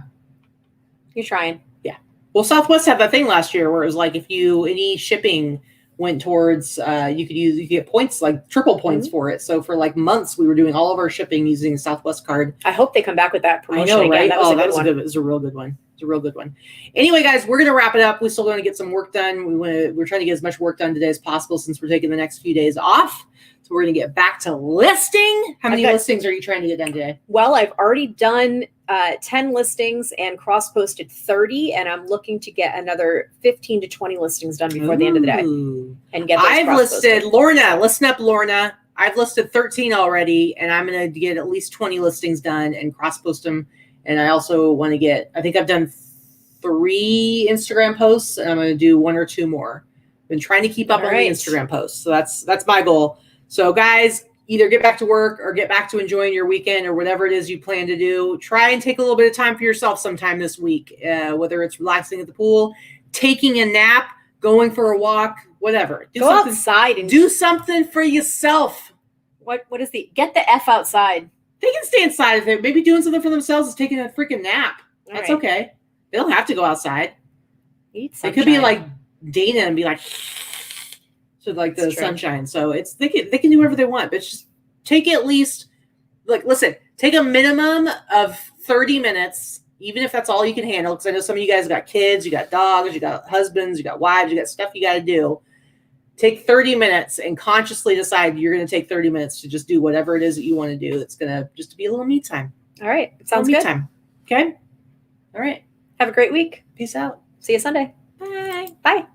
You're trying. Yeah. Well, Southwest had that thing last year where it was like, if any shipping went towards, you could get points, like triple points for it. So for like months, we were doing all of our shipping using a Southwest card. I hope they come back with that promotion. I know, right? Again. It was a real good one. It's a real good one. Anyway, guys, we're going to wrap it up. We're still going to get some work done. We're trying to get as much work done today as possible since we're taking the next few days off. So we're going to get back to listing. How many listings are you trying to get done today? Well, I've already done 10 listings and cross-posted 30, and I'm looking to get another 15 to 20 listings done before the end of the day. And get those I've listed, Lorna, listen up, Lorna. I've listed 13 already, and I'm going to get at least 20 listings done and cross-post them. And I also want to I think I've done 3 Instagram posts, and I'm going to do 1 or 2 more. Been trying to keep up on the Instagram posts. So that's my goal. So guys, either get back to work or get back to enjoying your weekend or whatever it is you plan to do. Try and take a little bit of time for yourself sometime this week, whether it's relaxing at the pool, taking a nap, going for a walk, whatever. Go outside and do something for yourself. What is get the F outside. They can stay inside of it. Maybe doing something for themselves is taking a freaking nap. That's okay. They don't have to go outside. Eat sunshine. They could be like Dana and be like, so like the sunshine. So they can do whatever they want, but just take at least, take a minimum of 30 minutes, even if that's all you can handle. Because I know some of you guys got kids, you got dogs, you got husbands, you got wives, you got stuff you got to do. Take 30 minutes and consciously decide you're going to take 30 minutes to just do whatever it is that you want to do. It's going to just be a little me time. All right. Sounds good. Me time. Okay. All right. Have a great week. Peace out. See you Sunday. Bye. Bye.